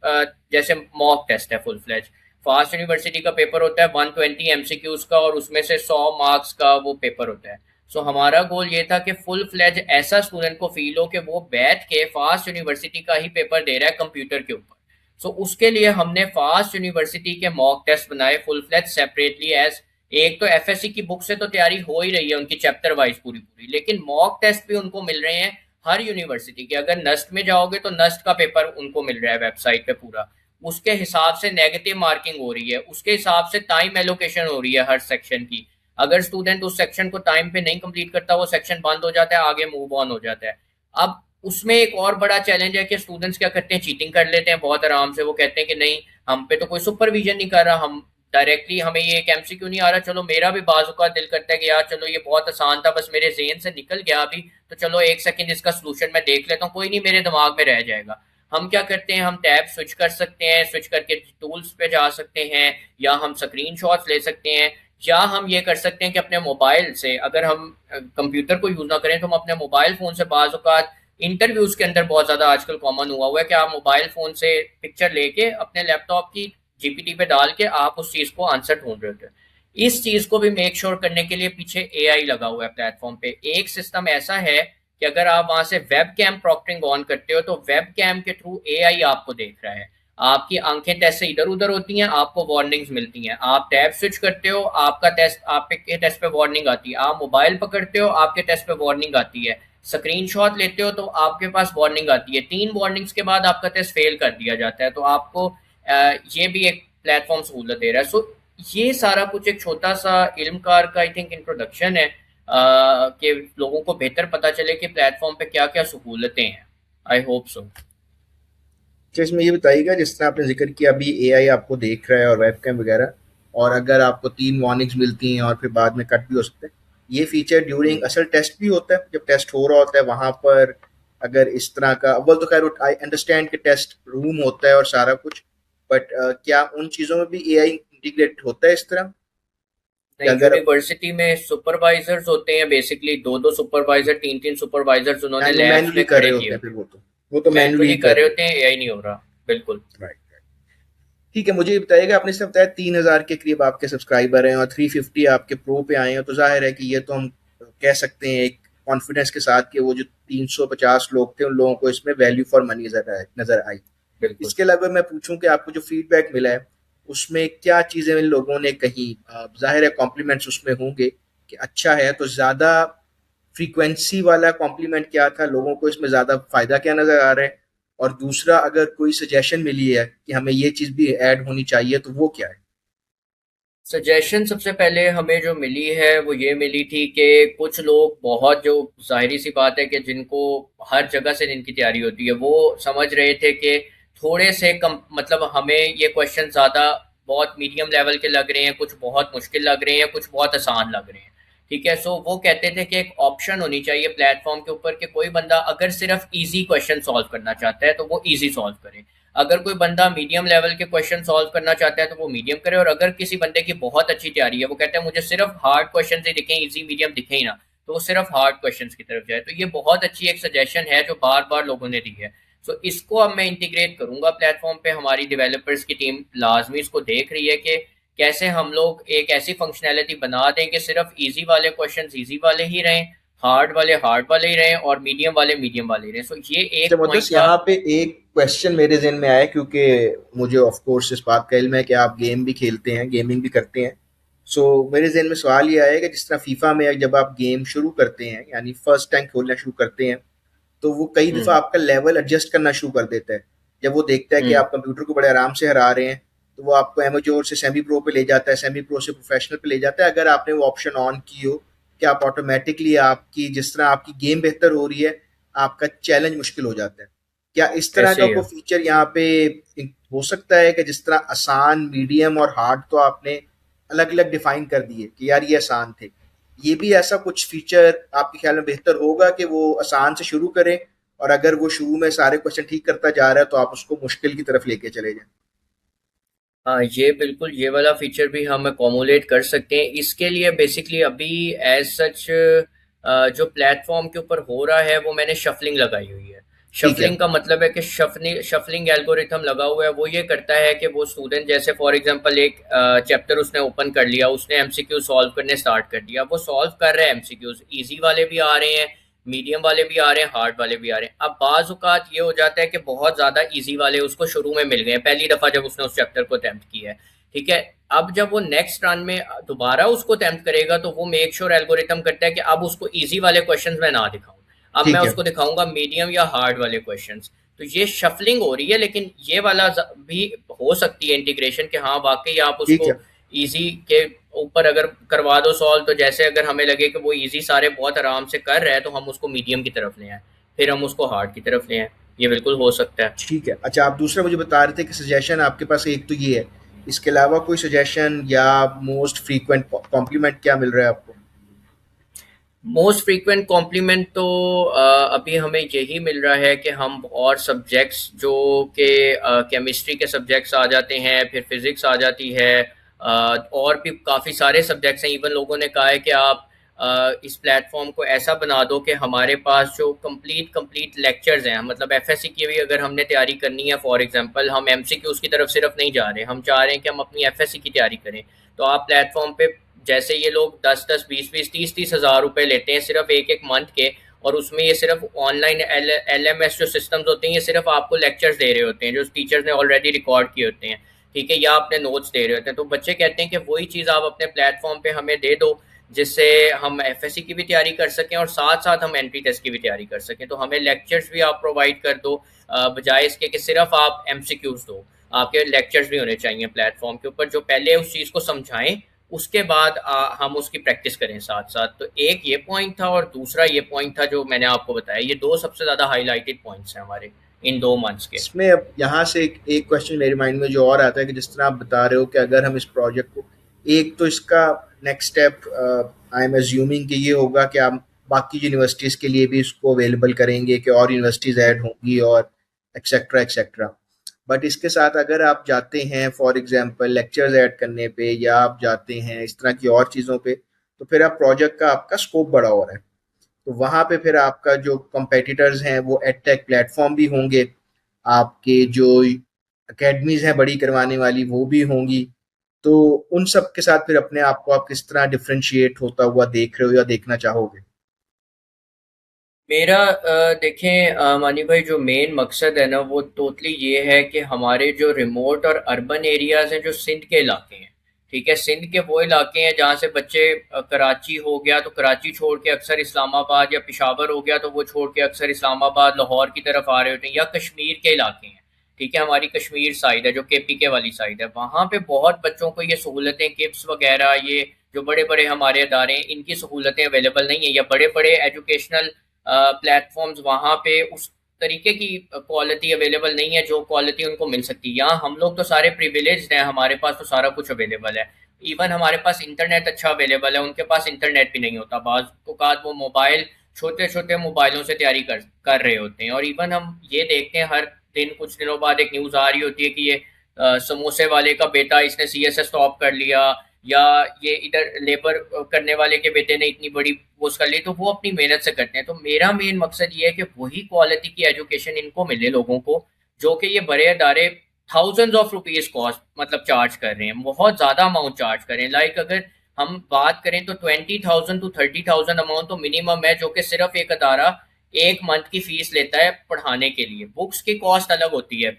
[SPEAKER 2] जैसे मॉक टेस्ट है फुल फ्लेज। फास्ट यूनिवर्सिटी का पेपर होता है 120 एमसीक्यूज का और उसमें से 100 मार्क्स का वो पेपर होता है। सो हमारा गोल ये था कि फुल फ्लेज ऐसा स्टूडेंट को फील हो कि वो बैठ के फास्ट यूनिवर्सिटी का ही पेपर दे रहा है कंप्यूटर के ऊपर। सो उसके लिए हमने फास्ट यूनिवर्सिटी के मॉक टेस्ट बनाए फुल फ्लेज सेपरेटली एज। एक तो एफएससी की बुक से तो तैयारी हो ही रही है उनकी चैप्टर वाइज पूरी पूरी, लेकिन मॉक टेस्ट भी उनको मिल रहे हैं हर यूनिवर्सिटी के। अगर नस्ट में जाओगे तो नस्ट का पेपर उनको मिल रहा है वेबसाइट पे पूरा, उसके हिसाब से नेगेटिव मार्किंग हो रही है, उसके हिसाब से टाइम एलोकेशन हो रही है हर सेक्शन की। अगर स्टूडेंट उस सेक्शन को टाइम पे नहीं कंप्लीट करता वो सेक्शन बंद हो जाता है, आगे मूव ऑन हो जाता है। अब उसमें एक और बड़ा चैलेंज है कि स्टूडेंट्स क्या करते हैं, चीटिंग कर लेते हैं बहुत आराम से। वो कहते हैं कि नहीं हम पे तो कोई सुपरविजन नहीं कर रहा, हम डायरेक्टली हमें ये एक एमसीक्यू नहीं आ रहा, चलो मेरा भी बाजू का दिल करता है कि यार चलो ये बहुत आसान था, बस मेरे जेहन से निकल गया अभी, तो चलो एक सेकंड इसका सोल्यूशन मैं देख लेता हूँ, कोई नहीं मेरे दिमाग में रह जाएगा। हम क्या करते हैं, हम टैब स्विच कर सकते हैं, स्विच करके टूल्स पे जा सकते हैं, या हम स्क्रीनशॉट्स ले सकते हैं, या हम ये कर सकते हैं कि अपने मोबाइल से, अगर हम कंप्यूटर को यूज ना करें तो हम अपने मोबाइल फोन से बाज़ औक़ात इंटरव्यूज के अंदर बहुत ज्यादा आजकल कॉमन हुआ हुआ है कि आप मोबाइल फोन से पिक्चर लेके अपने लैपटॉप की जीपीटी पे डाल के आप उस चीज को आंसर ढूंढ रहे थे। इस चीज को भी मेक श्योर करने के लिए पीछे एआई लगा हुआ है प्लेटफॉर्म पे। एक सिस्टम ऐसा है कि अगर आप वहां से वेब कैम प्रॉक्टिंग ऑन करते हो तो वेब कैम के थ्रू एआई आपको देख रहा है, आपकी आंखें टेस्ट से इधर उधर होती हैं, आपको वार्निंग्स मिलती हैं। आप टैब स्विच करते हो आपका टेस्ट, आपके टेस्ट पे वार्निंग आती है। आप मोबाइल पकड़ते हो आपके टेस्ट पे वार्निंग आती है। स्क्रीनशॉट लेते हो तो आपके पास वार्निंग आती है। 3 वार्निंग्स के बाद आपका टेस्ट फेल कर दिया जाता है। तो आपको ये भी एक प्लेटफॉर्म सहूलत दे रहा है। सो ये सारा कुछ एक छोटा सा इल्मकार का आई थिंक इंट्रोडक्शन है कि लोगों को बेहतर पता चले कि प्लेटफॉर्म पे क्या क्या सहूलतें हैं। I hope so.
[SPEAKER 1] अच्छा, इसमें ये बताइएगा जिस तरह आपने जिक्र किया अभी एआई आपको देख रहा है और वेबकैम वगैरह, और अगर आपको 3 वार्निंग्स मिलती हैं और फिर बाद में कट भी हो सकते हैं, ये फीचर ड्यूरिंग असल टेस्ट भी होता है? जब टेस्ट हो रहा होता है वहां पर अगर इस तरह का, अव्वल तो खैर आई अंडरस्टैंड कि टेस्ट रूम होता है और सारा कुछ, बट क्या उन चीज़ों में भी एआई इंटीग्रेट होता है इस तरह कि
[SPEAKER 2] नहीं,
[SPEAKER 1] अगर
[SPEAKER 2] यूनिवर्सिटी में सुपरवाइजर्स होते हैं बेसिकली, दो दो सुपरवाइजर, तीन तीन सुपरवाइजर्स उन्होंने
[SPEAKER 1] वो
[SPEAKER 2] लैब्स
[SPEAKER 1] मैनुअली
[SPEAKER 2] में
[SPEAKER 1] कर रहे
[SPEAKER 2] खड़े किए
[SPEAKER 1] होते हैं,
[SPEAKER 2] होते
[SPEAKER 1] फिर
[SPEAKER 2] हैं।
[SPEAKER 1] वो तो मैनुअली ही
[SPEAKER 2] मैनुअली
[SPEAKER 1] कर
[SPEAKER 2] कर रहे
[SPEAKER 1] रहे
[SPEAKER 2] होते
[SPEAKER 1] होते
[SPEAKER 2] हैं, एआई नहीं हो रहा। बिल्कुल।
[SPEAKER 1] हैं। राइट। ठीक है, मुझे ये बताइएगा, आपने इससे बताया 3,000 के करीब आपके सब्सक्राइबर हैं और 350 आपके प्रो पे आए हैं, तो जाहिर है कि ये तो हम कह सकते हैं एक कॉन्फिडेंस के साथ कि वो जो 350 लोग थे उन लोगों को इसमें वैल्यू फॉर मनी नजर आई।
[SPEAKER 2] बिल्कुल।
[SPEAKER 1] इसके अलावा मैं पूछूं कि आपको जो फीडबैक मिला है उसमें क्या चीज़ें इन लोगों ने कही? जाहिर है कॉम्प्लीमेंट्स उसमें होंगे कि अच्छा है, तो ज़्यादा फ्रीक्वेंसी वाला कॉम्प्लीमेंट क्या था, लोगों को इसमें ज़्यादा फ़ायदा क्या नज़र आ रहा है? और दूसरा, अगर कोई सजेशन मिली है कि हमें ये चीज़ भी ऐड होनी चाहिए, तो वो क्या है?
[SPEAKER 2] सजेशन सबसे पहले हमें जो मिली है वो ये मिली थी कि कुछ लोग बहुत, जो जाहिर सी बात है कि जिनको हर जगह से जिनकी तैयारी होती है, वो समझ रहे थे कि थोड़े से कम, मतलब हमें ये क्वेश्चन ज़्यादा बहुत मीडियम लेवल के लग रहे हैं, कुछ बहुत मुश्किल लग रहे हैं, कुछ बहुत आसान लग रहे हैं। ठीक है, सो वो कहते थे कि एक ऑप्शन होनी चाहिए प्लेटफॉर्म के ऊपर कि कोई बंदा अगर सिर्फ इजी क्वेश्चन सॉल्व करना चाहता है तो वो इजी सॉल्व करे, अगर कोई बंदा मीडियम लेवल के क्वेश्चन सॉल्व करना चाहता है तो वो मीडियम करे, और अगर किसी बंदे की बहुत अच्छी तैयारी है, वो कहता है मुझे सिर्फ हार्ड क्वेश्चन ही दिखें, इजी मीडियम दिखे ही ना, तो वो सिर्फ हार्ड क्वेश्चन की तरफ जाए। तो ये बहुत अच्छी एक सजेशन है जो बार बार लोगों ने दी है। सो इसको अब मैं इंटीग्रेट करूंगा प्लेटफॉर्म पे। हमारी डेवलपर्स की टीम लाजमी इसको देख रही है कि कैसे हम लोग एक ऐसी फंक्शनैलिटी बना दें कि सिर्फ इजी वाले क्वेश्चन इजी वाले ही रहें, हार्ड वाले ही रहें और मीडियम वाले ही रहें। सो ये
[SPEAKER 1] अच्छा
[SPEAKER 2] एक
[SPEAKER 1] मुद्दस,
[SPEAKER 2] पॉइंट था।
[SPEAKER 1] यहाँ पे एक क्वेश्चन मेरे जहन में आया, क्योंकि मुझे ऑफ कोर्स इस बात का इल्म है कि आप गेम भी खेलते हैं, गेमिंग भी करते हैं। सो मेरे जहन में सवाल ये आया कि जिस तरह फीफा में जब आप गेम शुरू करते हैं, यानी फर्स्ट टैंक खोलना शुरू करते हैं, तो वो कई दफ़ा
[SPEAKER 2] हम्म।
[SPEAKER 1] आपका लेवल एडजस्ट करना शुरू कर देता है। जब वो देखता है कि
[SPEAKER 2] हम्म।
[SPEAKER 1] आप कंप्यूटर को बड़े आराम से हरा रहे हैं, तो वो आपको एमेच्योर से सेमी प्रो पे ले जाता है, सेमी प्रो से प्रोफेशनल पे ले जाता है, अगर आपने वो ऑप्शन ऑन की हो कि आप ऑटोमेटिकली, आपकी जिस तरह आपकी गेम बेहतर हो रही है, आपका चैलेंज मुश्किल हो जाता है। क्या इस तरह
[SPEAKER 2] ऐसे
[SPEAKER 1] का
[SPEAKER 2] ही
[SPEAKER 1] कोई
[SPEAKER 2] है।
[SPEAKER 1] फीचर यहाँ पे हो सकता है कि जिस तरह आसान, मीडियम और हार्ड तो आपने अलग अलग डिफाइन कर दिए कि यार ये आसान थे, ये भी ऐसा कुछ फीचर आपके ख्याल में बेहतर होगा कि वो आसान से शुरू करें, और अगर वो शुरू में सारे क्वेश्चन ठीक करता जा रहा है तो आप उसको मुश्किल की तरफ लेके चले जाएं?
[SPEAKER 2] हाँ, ये बिल्कुल ये वाला फीचर भी हम अकोमोलेट कर सकते हैं। इसके लिए बेसिकली अभी एज सच जो प्लेटफॉर्म के ऊपर हो रहा है वो मैंने शफलिंग लगाई हुई है।
[SPEAKER 1] ठीक है।
[SPEAKER 2] शफलिंग का मतलब है कि शफलिंग एल्गोरिथम लगा हुआ है। वो ये करता है कि वो स्टूडेंट जैसे फॉर एग्जांपल एक चैप्टर उसने ओपन कर लिया, उसने एमसीक्यू सॉल्व करने स्टार्ट कर दिया, वो सॉल्व कर रहे हैं, एमसीक्यूज इजी वाले भी आ रहे हैं, मीडियम वाले भी आ रहे हैं, हार्ड वाले भी आ रहे हैं। अब बाज़ औक़ात ये हो जाता है कि बहुत ज़्यादा ईज़ी वाले उसको शुरू में मिल गए हैं, पहली दफ़ा जब उसने उस चैप्टर को अटेम्प्ट किया है, ठीक है? अब जब वो नेक्स्ट रन में दोबारा उसको अटेम्प्ट करेगा, तो वो मेक श्योर एल्गोरिथम करता है कि अब उसको ईज़ी वाले क्वेश्चंस मैं ना दिखाऊँ। अब मैं
[SPEAKER 1] ठीक है।
[SPEAKER 2] उसको दिखाऊँगा मीडियम या हार्ड वाले क्वेश्चंस। तो ये शफलिंग हो रही है, लेकिन ये वाला भी हो सकती है इंटीग्रेशन कि हाँ, वाक़ई आप
[SPEAKER 1] ठीक
[SPEAKER 2] उसको
[SPEAKER 1] है।
[SPEAKER 2] ईज़ी के ऊपर अगर करवा दो सॉल्व, तो जैसे अगर हमें लगे कि वो इजी सारे बहुत आराम से कर रहा है, तो हम उसको मीडियम की तरफ ले आए, फिर हम उसको हार्ड की तरफ ले आए। ये बिल्कुल हो सकता है।
[SPEAKER 1] ठीक है। अच्छा, आप दूसरा मुझे बता रहे थे कि सजेशन आपके पास एक तो ये है, इसके अलावा कोई सजेशन या मोस्ट फ्रीक्वेंट कॉम्प्लीमेंट क्या मिल रहा है आपको?
[SPEAKER 2] मोस्ट फ्रीक्वेंट कॉम्प्लीमेंट तो अभी हमें यही मिल रहा है कि हम और सब्जेक्ट्स जो कि केमिस्ट्री के सब्जेक्ट्स आ जाते हैं, फिर फिज़िक्स आ जाती है, और भी काफ़ी सारे सब्जेक्ट्स हैं। इवन लोगों ने कहा है कि आप इस प्लेटफॉर्म को ऐसा बना दो कि हमारे पास जो कंप्लीट लेक्चर्स हैं, मतलब एफएससी की भी अगर हमने तैयारी करनी है, फॉर एग्जांपल हम एमसीक्यूज़ की तरफ सिर्फ नहीं जा रहे, हम चाह रहे हैं कि हम अपनी एफएससी की तैयारी करें। तो आप प्लेटफॉर्म पे, जैसे ये लोग 10-10, 20-20, 30-30 हज़ार रुपए लेते हैं सिर्फ एक मंथ के, और उसमें ये सिर्फ ऑनलाइन एलएमएस जो सिस्टम्स होते हैं, ये सिर्फ आपको लेक्चर्स दे रहे होते हैं जो टीचर्स ने ऑलरेडी रिकॉर्ड किए होते हैं, ठीक है, या अपने नोट्स दे रहे होते हैं। तो बच्चे कहते हैं कि वही चीज़ आप अपने प्लेटफॉर्म पे हमें दे दो, जिससे हम एफएससी की भी तैयारी कर सकें और साथ साथ हम एंट्री टेस्ट की भी तैयारी कर सकें। तो हमें लेक्चर्स भी आप प्रोवाइड कर दो, बजाय इसके कि सिर्फ आप एमसीक्यूज दो। आपके लेक्चर्स भी होने चाहिए प्लेटफॉर्म के ऊपर, जो पहले उस चीज़ को समझाएं, उसके बाद हम उसकी प्रैक्टिस करें साथ साथ। तो एक ये पॉइंट था, और दूसरा ये पॉइंट था जो मैंने आपको बताया। ये दो सबसे ज़्यादा हाईलाइटेड पॉइंट्स हैं हमारे इन 2 मंथ्स के।
[SPEAKER 1] इसमें अब यहाँ से एक क्वेश्चन मेरे माइंड में जो और आता है कि जिस तरह आप बता रहे हो कि अगर हम इस प्रोजेक्ट को, एक तो इसका next step I am assuming कि ये होगा कि आप बाकी यूनिवर्सिटीज़ के लिए भी इसको अवेलेबल करेंगे, कि और यूनिवर्सिटीज़ ऐड होंगी और एक्सेट्रा एक्सेट्रा। बट इसके साथ अगर आप जाते हैं फॉर एग्जांपल लेक्चर्स ऐड करने पे, या आप जाते हैं इस तरह की और चीज़ों पे, तो फिर आप प्रोजेक्ट का आपका स्कोप बड़ा हो रहा है। तो वहाँ पे फिर आपका जो कंपेटिटर्स हैं वो एडटेक प्लेटफॉर्म भी होंगे, आपके जो एकेडमीज हैं बड़ी करवाने वाली वो भी होंगी। तो उन सब के साथ फिर अपने आप को आप किस तरह डिफरेंशिएट होता हुआ देख रहे हो या देखना चाहोगे?
[SPEAKER 2] मेरा देखें मानी भाई, जो मेन मकसद है ना, वो टोटली ये है कि हमारे जो रिमोट और अर्बन एरियाज हैं, जो सिंध के इलाके हैं, ठीक है, सिंध के वो इलाके हैं जहाँ से बच्चे, कराची हो गया तो कराची छोड़ के अक्सर इस्लामाबाद, या पेशावर हो गया तो वो छोड़ के अक्सर इस्लामाबाद लाहौर की तरफ आ रहे होते हैं, या कश्मीर के इलाके हैं, ठीक है, हमारी कश्मीर साइड है जो केपीके वाली साइड है, वहाँ पे बहुत बच्चों को ये सहूलतें, किप्स वगैरह, ये जो बड़े बड़े हमारे अदारे हैं, इनकी सहूलतें अवेलेबल नहीं है, या बड़े बड़े एजुकेशनल प्लेटफॉर्म्स वहाँ पे उस तरीके की क्वालिटी अवेलेबल नहीं है जो क्वालिटी उनको मिल सकती है। यहाँ हम लोग तो सारे प्रिविलेज्ड हैं, हमारे पास तो सारा कुछ अवेलेबल है। इवन हमारे पास इंटरनेट अच्छा अवेलेबल है, उनके पास इंटरनेट भी नहीं होता। बाज़ औक़ात वो मोबाइल, छोटे छोटे मोबाइलों से तैयारी कर रहे होते हैं। और इवन हम ये देखते हैं हर दिन, कुछ दिनों बाद एक न्यूज़ आ रही होती है कि ये समोसे वाले का बेटा, इसने सीएसएस टॉप कर लिया, या ये इधर लेबर करने वाले के बेटे ने इतनी बड़ी पोस्ट कर ली। तो वो अपनी मेहनत से करते हैं। तो मेरा मेन मकसद ये है कि वही क्वालिटी की एजुकेशन इनको मिले लोगों को, जो कि ये बड़े अदारे थाउजेंड्स ऑफ रुपीस कॉस्ट मतलब चार्ज कर रहे हैं, बहुत ज़्यादा अमाउंट चार्ज कर रहे हैं। लाइक अगर हम बात करें तो 20,000 to 30,000 अमाउंट तो मिनिमम है, जो कि सिर्फ एक अदारा एक मंथ की फीस लेता है पढ़ाने के लिए। बुक्स की कॉस्ट अलग होती है।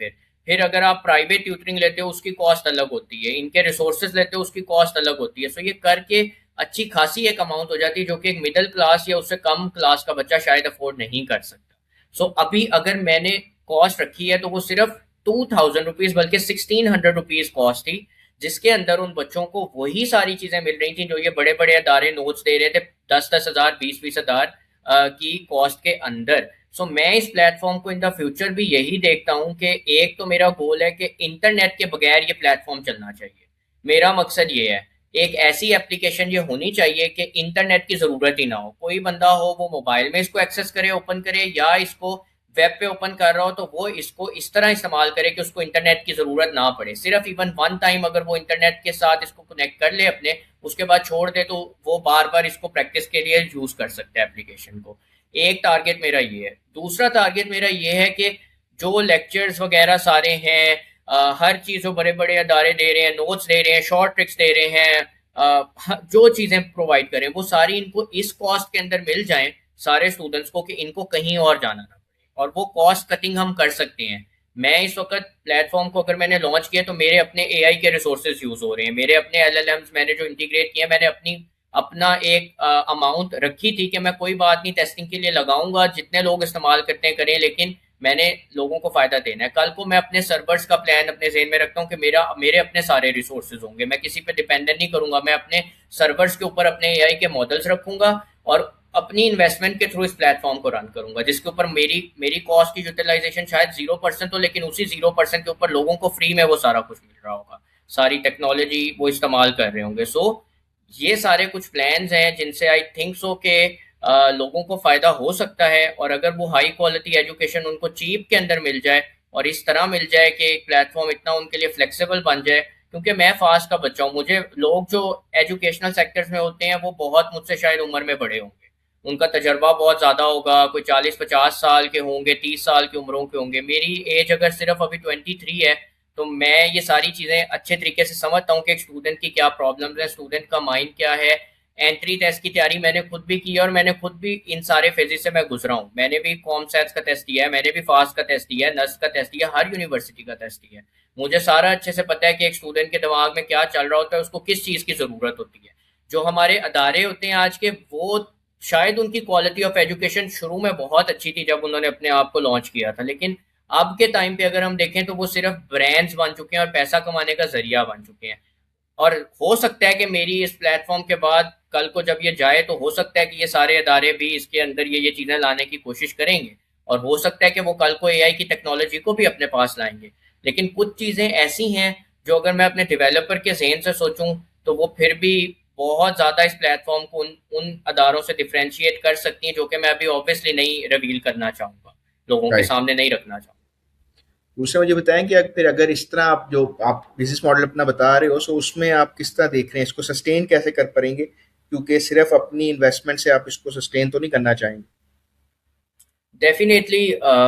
[SPEAKER 2] फिर अगर आप प्राइवेट ट्यूटरिंग लेते हो उसकी कॉस्ट अलग होती है, इनके रिसोर्सेज लेते हो उसकी कॉस्ट अलग होती है। सो ये करके अच्छी खासी एक अमाउंट हो जाती है, जो कि एक मिडिल क्लास या उससे कम क्लास का बच्चा शायद अफोर्ड नहीं कर सकता। सो अभी अगर मैंने कॉस्ट रखी है तो वो सिर्फ 2,000 रुपीज, बल्कि 1,600 रुपीज कॉस्ट थी, जिसके अंदर उन बच्चों को वही सारी चीजें मिल रही थी जो ये बड़े बड़े अदारे नोट्स दे रहे थे, 10-10 हजार, 20-20 हजार की कॉस्ट के अंदर। सो मैं इस प्लेटफॉर्म को इन द फ्यूचर भी यही देखता हूँ कि एक तो मेरा गोल है कि इंटरनेट के बगैर ये प्लेटफॉर्म चलना चाहिए। मेरा मकसद ये है, एक ऐसी एप्लीकेशन ये होनी चाहिए कि इंटरनेट की जरूरत ही ना हो। कोई बंदा हो वो मोबाइल में इसको एक्सेस करे, ओपन करे, या इसको वेब पे ओपन कर रहा हो तो वो इसको इस तरह इस्तेमाल करे कि उसको इंटरनेट की जरूरत ना पड़े। सिर्फ इवन वन टाइम अगर वो इंटरनेट के साथ इसको कनेक्ट कर ले अपने, उसके बाद छोड़ दे, तो वो बार बार इसको प्रैक्टिस के लिए यूज कर सकते हैं एप्लीकेशन को। एक टारगेट मेरा ये है। दूसरा टारगेट मेरा ये है कि जो लेक्चर्स वगैरह सारे हैं, हर चीज जो बड़े बड़े अदारे दे रहे हैं, नोट्स दे रहे हैं, शॉर्ट ट्रिक्स दे रहे हैं, जो चीजें प्रोवाइड करें वो सारी इनको इस कॉस्ट के अंदर मिल जाएं सारे स्टूडेंट्स को, कि इनको कहीं और जाना ना पड़े, और वो कॉस्ट कटिंग हम कर सकते हैं। मैं इस वक्त प्लेटफॉर्म को अगर मैंने लॉन्च किया तो मेरे अपने एआई के रिसोर्सेज यूज हो रहे हैं, मेरे अपने एलएलएम्स मैंने जो इंटीग्रेट किया, मैंने अपना एक अमाउंट रखी थी कि मैं कोई बात नहीं टेस्टिंग के लिए लगाऊंगा, जितने लोग इस्तेमाल करते हैं करें, लेकिन मैंने लोगों को फायदा देना है। कल को मैं अपने सर्वर्स का प्लान अपने जेन में रखता हूँ कि मेरे अपने सारे रिसोर्सेज होंगे, मैं किसी पे डिपेंडेंट नहीं करूंगा, मैं अपने सर्वर्स के ऊपर अपने एआई के मॉडल्स रखूंगा और अपनी इन्वेस्टमेंट के थ्रू इस प्लेटफॉर्म को रन करूंगा, जिसके ऊपर मेरी मेरी कॉस्ट की यूटिलाइजेशन शायद 0% हो, लेकिन उसी 0% के ऊपर लोगों को फ्री में वो सारा कुछ मिल रहा होगा, सारी टेक्नोलॉजी वो इस्तेमाल कर रहे होंगे। सो ये सारे कुछ प्लान्स हैं जिनसे आई थिंक सो के लोगों को फायदा हो सकता है। और अगर वो हाई क्वालिटी एजुकेशन उनको चीप के अंदर मिल जाए और इस तरह मिल जाए कि एक प्लेटफॉर्म इतना उनके लिए फ्लेक्सिबल बन जाए, क्योंकि मैं फास्ट का बच्चा हूँ, मुझे लोग जो एजुकेशनल सेक्टर्स में होते हैं वो बहुत मुझसे शायद उम्र में बड़े होंगे, उनका तजर्बा बहुत ज़्यादा होगा, कोई 40-50 साल के होंगे, 30 साल की उम्रों के होंगे। मेरी एज अगर सिर्फ अभी 23 है, तो मैं ये सारी चीज़ें अच्छे तरीके से समझता हूँ कि एक स्टूडेंट की क्या प्रॉब्लम्स है, स्टूडेंट का माइंड क्या है। एंट्री टेस्ट की तैयारी मैंने खुद भी की है और मैंने खुद भी इन सारे फेजेस से मैं गुजरा हूँ। मैंने भी कॉमसैट्स का टेस्ट दिया है, मैंने भी फास्ट का टेस्ट दिया है, नर्स का टेस्ट दिया है, हर यूनिवर्सिटी का टेस्ट दिया है। मुझे सारा अच्छे से पता है कि एक स्टूडेंट के दिमाग में क्या चल रहा होता है, उसको किस चीज़ की ज़रूरत होती है। जो हमारे अदारे होते हैं आज के, वो शायद उनकी क्वालिटी ऑफ एजुकेशन शुरू में बहुत अच्छी थी जब उन्होंने अपने आप को लॉन्च किया था, लेकिन अब के टाइम पे अगर हम देखें तो वो सिर्फ ब्रांड्स बन चुके हैं और पैसा कमाने का जरिया बन चुके हैं। और हो सकता है कि मेरी इस प्लेटफॉर्म के बाद कल को जब ये जाए तो हो सकता है कि ये सारे अदारे भी इसके अंदर ये चीज़ें लाने की कोशिश करेंगे, और हो सकता है कि वो कल को एआई की टेक्नोलॉजी को भी अपने पास लाएंगे। लेकिन कुछ चीज़ें ऐसी हैं जो अगर मैं अपने डेवलपर के जहन से सोचूं तो वो फिर भी बहुत ज़्यादा इस प्लेटफॉर्म को उन उन अदारों से डिफ्रेंशिएट कर सकती हैं, जो कि मैं अभी ऑब्वियसली नहीं रिवील करना चाहूँगा, लोगों के
[SPEAKER 1] राइट।
[SPEAKER 2] सामने नहीं रखना चाहूँगा।
[SPEAKER 1] दूसरा मुझे बताएं कि फिर अगर इस तरह आप जो आप बिजनेस मॉडल अपना बता रहे हो, सो उसमें आप किस तरह देख रहे हैं, इसको सस्टेन कैसे कर पाएंगे, क्योंकि सिर्फ अपनी इन्वेस्टमेंट से आप इसको सस्टेन तो नहीं करना चाहेंगे।
[SPEAKER 2] डेफिनेटली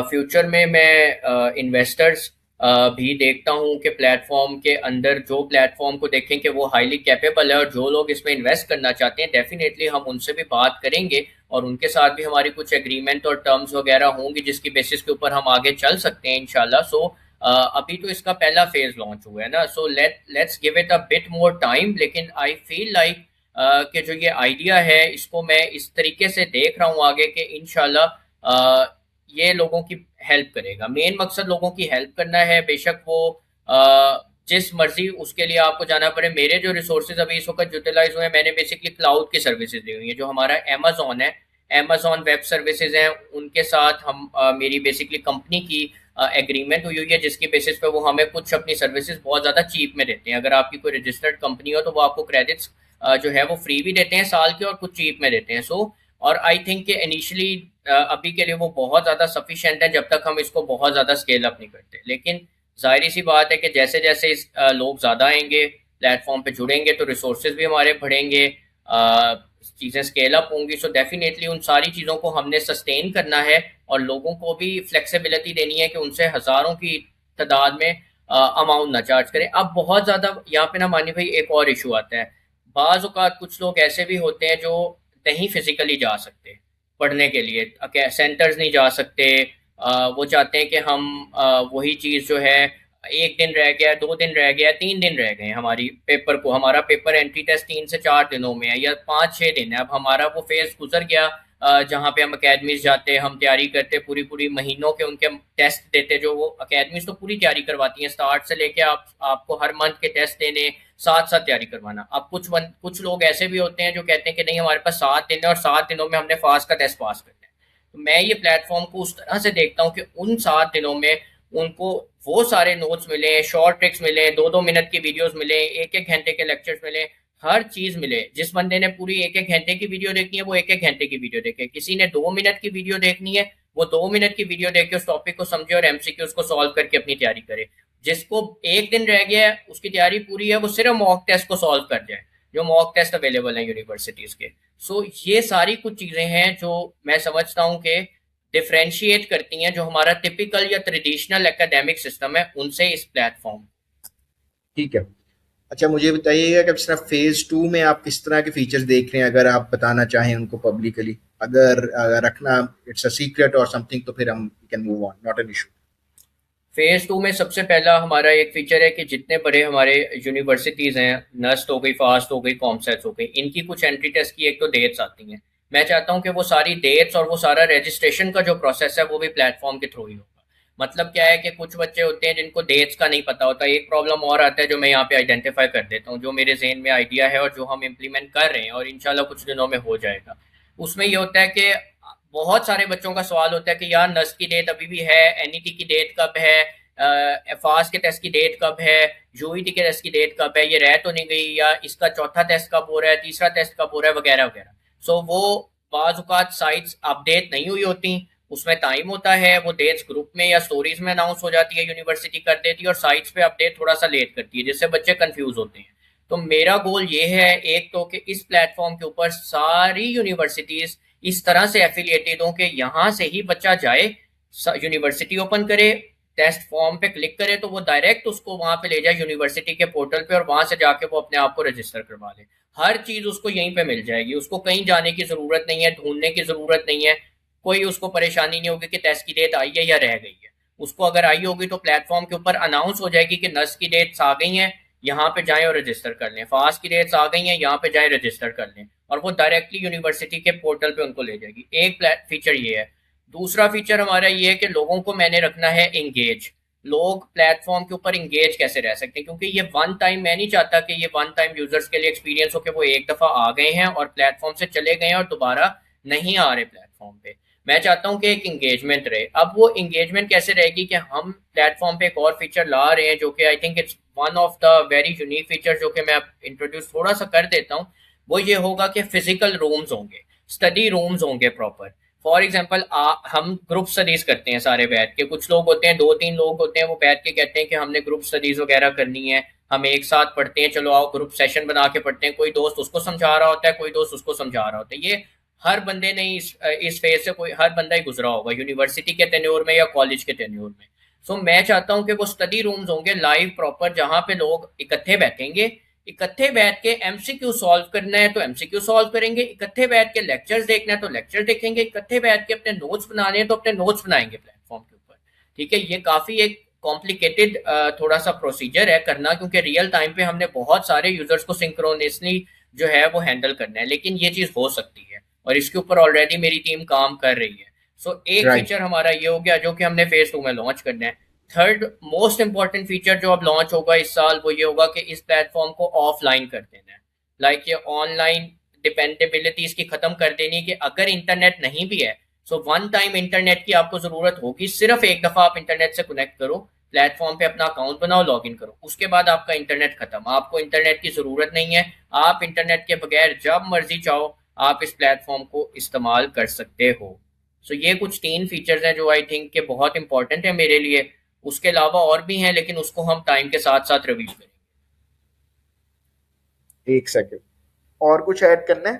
[SPEAKER 2] फ्यूचर में मैं इन्वेस्टर्स भी देखता हूँ कि प्लेटफॉर्म के अंदर जो प्लेटफॉर्म को देखें कि वो हाईली कैपेबल है, और जो लोग इसमें इन्वेस्ट करना चाहते हैं डेफिनेटली हम उनसे भी बात करेंगे और उनके साथ भी हमारी कुछ एग्रीमेंट और टर्म्स वगैरह होंगी जिसकी बेसिस के ऊपर हम आगे चल सकते हैं इंशाल्लाह। सो अभी तो इसका पहला फेज लॉन्च हुआ है ना, so let's give it a bit more time. लेकिन आई फील लाइक कि जो ये आइडिया है इसको मैं इस तरीके से देख रहा हूँ आगे कि इंशाल्लाह ये लोगों की हेल्प करेगा। मेन मकसद लोगों की हेल्प करना है, बेशक वो जिस मर्जी उसके लिए आपको जाना पड़े। मेरे जो रिसोर्सेज अभी इस वक्त यूटिलाइज हुए हैं, मैंने बेसिकली क्लाउड की सर्विसेज दी हुई है, जो हमारा अमेजोन है, अमेजोन वेब सर्विसेज हैं, उनके साथ हम मेरी बेसिकली कंपनी की एग्रीमेंट हुई हुई है, जिसकी बेसिस पे वो हमें कुछ अपनी सर्विसेज बहुत ज़्यादा चीप में देते हैं। अगर आपकी कोई रजिस्टर्ड कंपनी हो तो वो आपको क्रेडिट्स जो है वो फ्री भी देते हैं साल के, और कुछ चीप में देते हैं। सो और आई थिंक कि इनिशियली अभी के लिए वो बहुत ज़्यादा सफिशिएंट है जब तक हम इसको बहुत ज़्यादा स्केल अप नहीं करते। लेकिन जाहिर सी बात है कि जैसे जैसे लोग ज़्यादा आएंगे, प्लेटफॉर्म पे जुड़ेंगे, तो रिसोर्सेज भी हमारे बढ़ेंगे, चीज़ें स्केल अप होंगी। सो डेफिनेटली उन सारी चीज़ों को हमने सस्टेन करना है और लोगों को भी फ्लेक्सिबिलिटी देनी है कि उनसे हज़ारों की तादाद में अमाउंट ना चार्ज करें। अब बहुत ज़्यादा यहाँ पे ना मानी भाई एक और इशू आता है, बाज़ औक़ात कुछ लोग ऐसे भी होते हैं जो नहीं फिज़िकली जा सकते पढ़ने के लिए, सेंटर्स नहीं जा सकते। वो चाहते हैं कि हम वही चीज़ जो है, 1 दिन रह गया, 2 दिन रह गया, 3 दिन रह गए हमारी पेपर को, हमारा पेपर एंट्री टेस्ट 3 से 4 दिनों में है या 5-6 दिन है। अब हमारा वो फ़ेज़ गुज़र गया, जहाँ पे हम अकेडमीज़ जाते, हम तैयारी करते, पूरी-पूरी महीनों के उनके टेस्ट देते, जो वो अकेडमीज़ तो पूरी तैयारी करवाती हैं, स्टार्ट से लेके आपको हर मंथ के टेस्ट देने, साथ-साथ तैयारी करवाना। अब कुछ लोग ऐसे भी होते हैं जो कहते हैं कि नहीं, हमारे पास 7 दिन है और 7 दिनों में हमने फास्ट का टेस्ट पास करना है। तो मैं ये प्लेटफ़ॉर्म को उस तरह से देखता हूँ कि उन 7 दिनों में उनको वो सारे नोट्स मिले, शॉर्ट ट्रिक्स मिले, 2-2 मिनट की वीडियोज़ मिले, 1-1 घंटे के लेक्चर्स मिले, हर चीज़ मिले। जिस बंदे ने पूरी 1-1 घंटे की वीडियो देखनी है, वो 1-1 घंटे की वीडियो देखे। किसी ने 2 मिनट की वीडियो देखनी है, वो 2 मिनट की वीडियो देख के उस टॉपिक को समझे और एमसीक्यूज़ को सॉल्व करके अपनी तैयारी करे। जिसको 1 दिन रह गया है, उसकी तैयारी पूरी है, वो सिर्फ मॉक टेस्ट को सॉल्व कर जाए, जो मॉक टेस्ट अवेलेबल हैं यूनिवर्सिटीज़ के। सो ये सारी कुछ चीज़ें हैं जो मैं समझता हूँ कि डिफरेंशिएट करती हैं जो हमारा टिपिकल या ट्रेडिशनल एकेडमिक सिस्टम है उनसे, इस प्लेटफॉर्म।
[SPEAKER 1] ठीक है। अच्छा, मुझे बताइएगा कि अब सिर्फ फेज़ 2 में आप किस तरह के फीचर्स देख रहे हैं, अगर आप बताना चाहें उनको पब्लिकली। अगर रखना इट्स अ सीक्रेट और समथिंग, तो फिर हम can move on, not an issue.
[SPEAKER 2] Phase 2 में सबसे पहला हमारा एक फीचर है कि जितने बड़े हमारे यूनिवर्सिटीज़ हैं, नस्ट हो गई, फास्ट हो गई, कॉमसेट्स हो गई, इनकी कुछ एंट्री टेस्ट की एक तो डेट्स आती हैं। मैं चाहता हूँ कि वो सारी डेट्स और वो सारा रजिस्ट्रेशन का जो प्रोसेस है वो भी प्लेटफॉर्म के थ्रू ही होगा। मतलब क्या है कि कुछ बच्चे होते हैं जिनको डेट्स का नहीं पता होता। एक प्रॉब्लम और आता है जो मैं यहाँ पे आइडेंटिफाई कर देता हूँ, जो मेरे जहन में आइडिया है और जो हम इम्प्लीमेंट कर रहे हैं और इंशाल्लाह कुछ दिनों में हो जाएगा। उसमें ये होता है कि बहुत सारे बच्चों का सवाल होता है कि यार नस्ट की डेट अभी भी है, एनईटी की डेट कब है, फास्ट के टेस्ट की डेट कब है, यूईटी के टेस्ट की डेट कब है, ये रह तो नहीं गई, या इसका चौथा टेस्ट कब हो रहा है, तीसरा टेस्ट कब हो रहा है, वगैरह वगैरह। सो वो बाज़ औक़ात साइट्स अपडेट नहीं हुई होती, उसमें टाइम होता है, वो डेट्स ग्रुप में या स्टोरीज में अनाउंस हो जाती है, यूनिवर्सिटी कर देती है और साइट्स पे अपडेट थोड़ा सा लेट करती है, जिससे बच्चे कंफ्यूज होते हैं। तो मेरा गोल ये है एक तो कि इस प्लेटफॉर्म के ऊपर सारी यूनिवर्सिटीज इस तरह से एफिलिएटेड हों कि यहाँ से ही बच्चा जाए, यूनिवर्सिटी ओपन करे, टेस्ट फॉर्म पे क्लिक करे तो वो डायरेक्ट उसको वहां पे ले जाए यूनिवर्सिटी के पोर्टल पे, और वहां से जाके वो अपने आप को रजिस्टर करवा ले। हर चीज उसको यहीं पे मिल जाएगी, उसको कहीं जाने की जरूरत नहीं है, ढूंढने की जरूरत नहीं है, कोई उसको परेशानी नहीं होगी कि टेस्ट की डेट आई है या रह गई है। उसको अगर आई होगी तो प्लेटफॉर्म के ऊपर अनाउंस हो जाएगी कि नस की डेट्स आ गई हैं, यहाँ पे जाएं और रजिस्टर कर लें, फास्ट की डेट्स आ गई हैं, यहाँ पे जाएं रजिस्टर कर लें, और वो डायरेक्टली यूनिवर्सिटी के पोर्टल पे उनको ले जाएगी। एक फीचर ये है। दूसरा फीचर हमारा ये है कि लोगों को मैंने रखना है इंगेज। लोग प्लेटफॉर्म के ऊपर इंगेज कैसे रह सकते हैं, क्योंकि ये वन टाइम, मैं नहीं चाहता कि ये वन टाइम यूजर्स के लिए एक्सपीरियंस हो कि वो एक दफा आ गए हैं और प्लेटफॉर्म से चले गए हैं और दोबारा नहीं आ रहे प्लेटफॉर्म पे। मैं चाहता हूं कि एक इंगेजमेंट रहे। अब वो इंगेजमेंट कैसे रहेगी कि हम प्लेटफॉर्म पे एक और फीचर ला रहे हैं जो कि I think it's one of the very unique feature, जो कि मैं इंट्रोड्यूस थोड़ा सा कर देता हूँ। वो ये होगा कि फिजिकल रूम्स होंगे, स्टडी रूम्स होंगे प्रॉपर। फॉर एग्जाम्पल हम ग्रुप स्टडीज करते हैं सारे बैठ के, कुछ लोग होते हैं, 2-3 लोग होते हैं, वो बैठ के कहते हैं कि हमने ग्रुप स्टडीज वगैरह करनी है, हम एक साथ पढ़ते हैं, चलो आओ ग्रुप सेशन बना के पढ़ते हैं। कोई दोस्त उसको समझा रहा होता है, कोई दोस्त उसको समझा रहा होता है। ये हर बंदे ने इस फेज से कोई हर बंदा ही गुजरा होगा, यूनिवर्सिटी के टेन्योर में या कॉलेज के टेन्योर में। सो मैं चाहता हूँ कि वो स्टडी रूम्स होंगे लाइव प्रॉपर, जहाँ पे लोग इकट्ठे बैठेंगे, इकट्ठे बैठ के एमसीक्यू सॉल्व करना है तो एमसीक्यू सॉल्व करेंगे, इकट्ठे बैठ के लेक्चर्स देखना है तो लेक्चर देखेंगे, इकट्ठे बैठ के अपने नोट्स बनाने हैं तो अपने नोट्स बनाएंगे प्लेटफॉर्म के ऊपर। ठीक है, ये काफी एक कॉम्प्लिकेटेड थोड़ा सा प्रोसीजर है करना, क्योंकि रियल टाइम पे हमने बहुत सारे यूजर्स को सिंक्रोनसली जो है वो हैंडल करना है, लेकिन ये चीज हो सकती है और इसके ऊपर ऑलरेडी मेरी टीम काम कर रही है। सो एक
[SPEAKER 1] राइट।
[SPEAKER 2] फीचर हमारा ये हो गया जो कि हमने फेज 2 में लॉन्च करना है। थर्ड मोस्ट इंपॉर्टेंट फीचर जो अब लॉन्च होगा इस साल, वो ये होगा कि इस प्लेटफॉर्म को ऑफलाइन कर देना है। लाइक ये ऑनलाइन डिपेंडेबिलिटी इसकी खत्म कर देनी है कि अगर इंटरनेट नहीं भी है, सो वन टाइम इंटरनेट की आपको जरूरत होगी, सिर्फ एक दफा आप इंटरनेट से कनेक्ट करो, प्लेटफॉर्म पे अपना अकाउंट बनाओ, लॉग इन करो, उसके बाद आपका इंटरनेट खत्म, आपको इंटरनेट की जरूरत नहीं है। आप इंटरनेट के बगैर जब मर्जी चाहो आप इस प्लेटफॉर्म को इस्तेमाल कर सकते हो। सो ये कुछ 3 फीचर्स हैं जो आई थिंक के बहुत इंपॉर्टेंट है मेरे लिए। उसके अलावा और भी हैं, लेकिन उसको हम टाइम के साथ साथ रिवील करेंगे।
[SPEAKER 1] एक सेकंड, और कुछ ऐड करना है?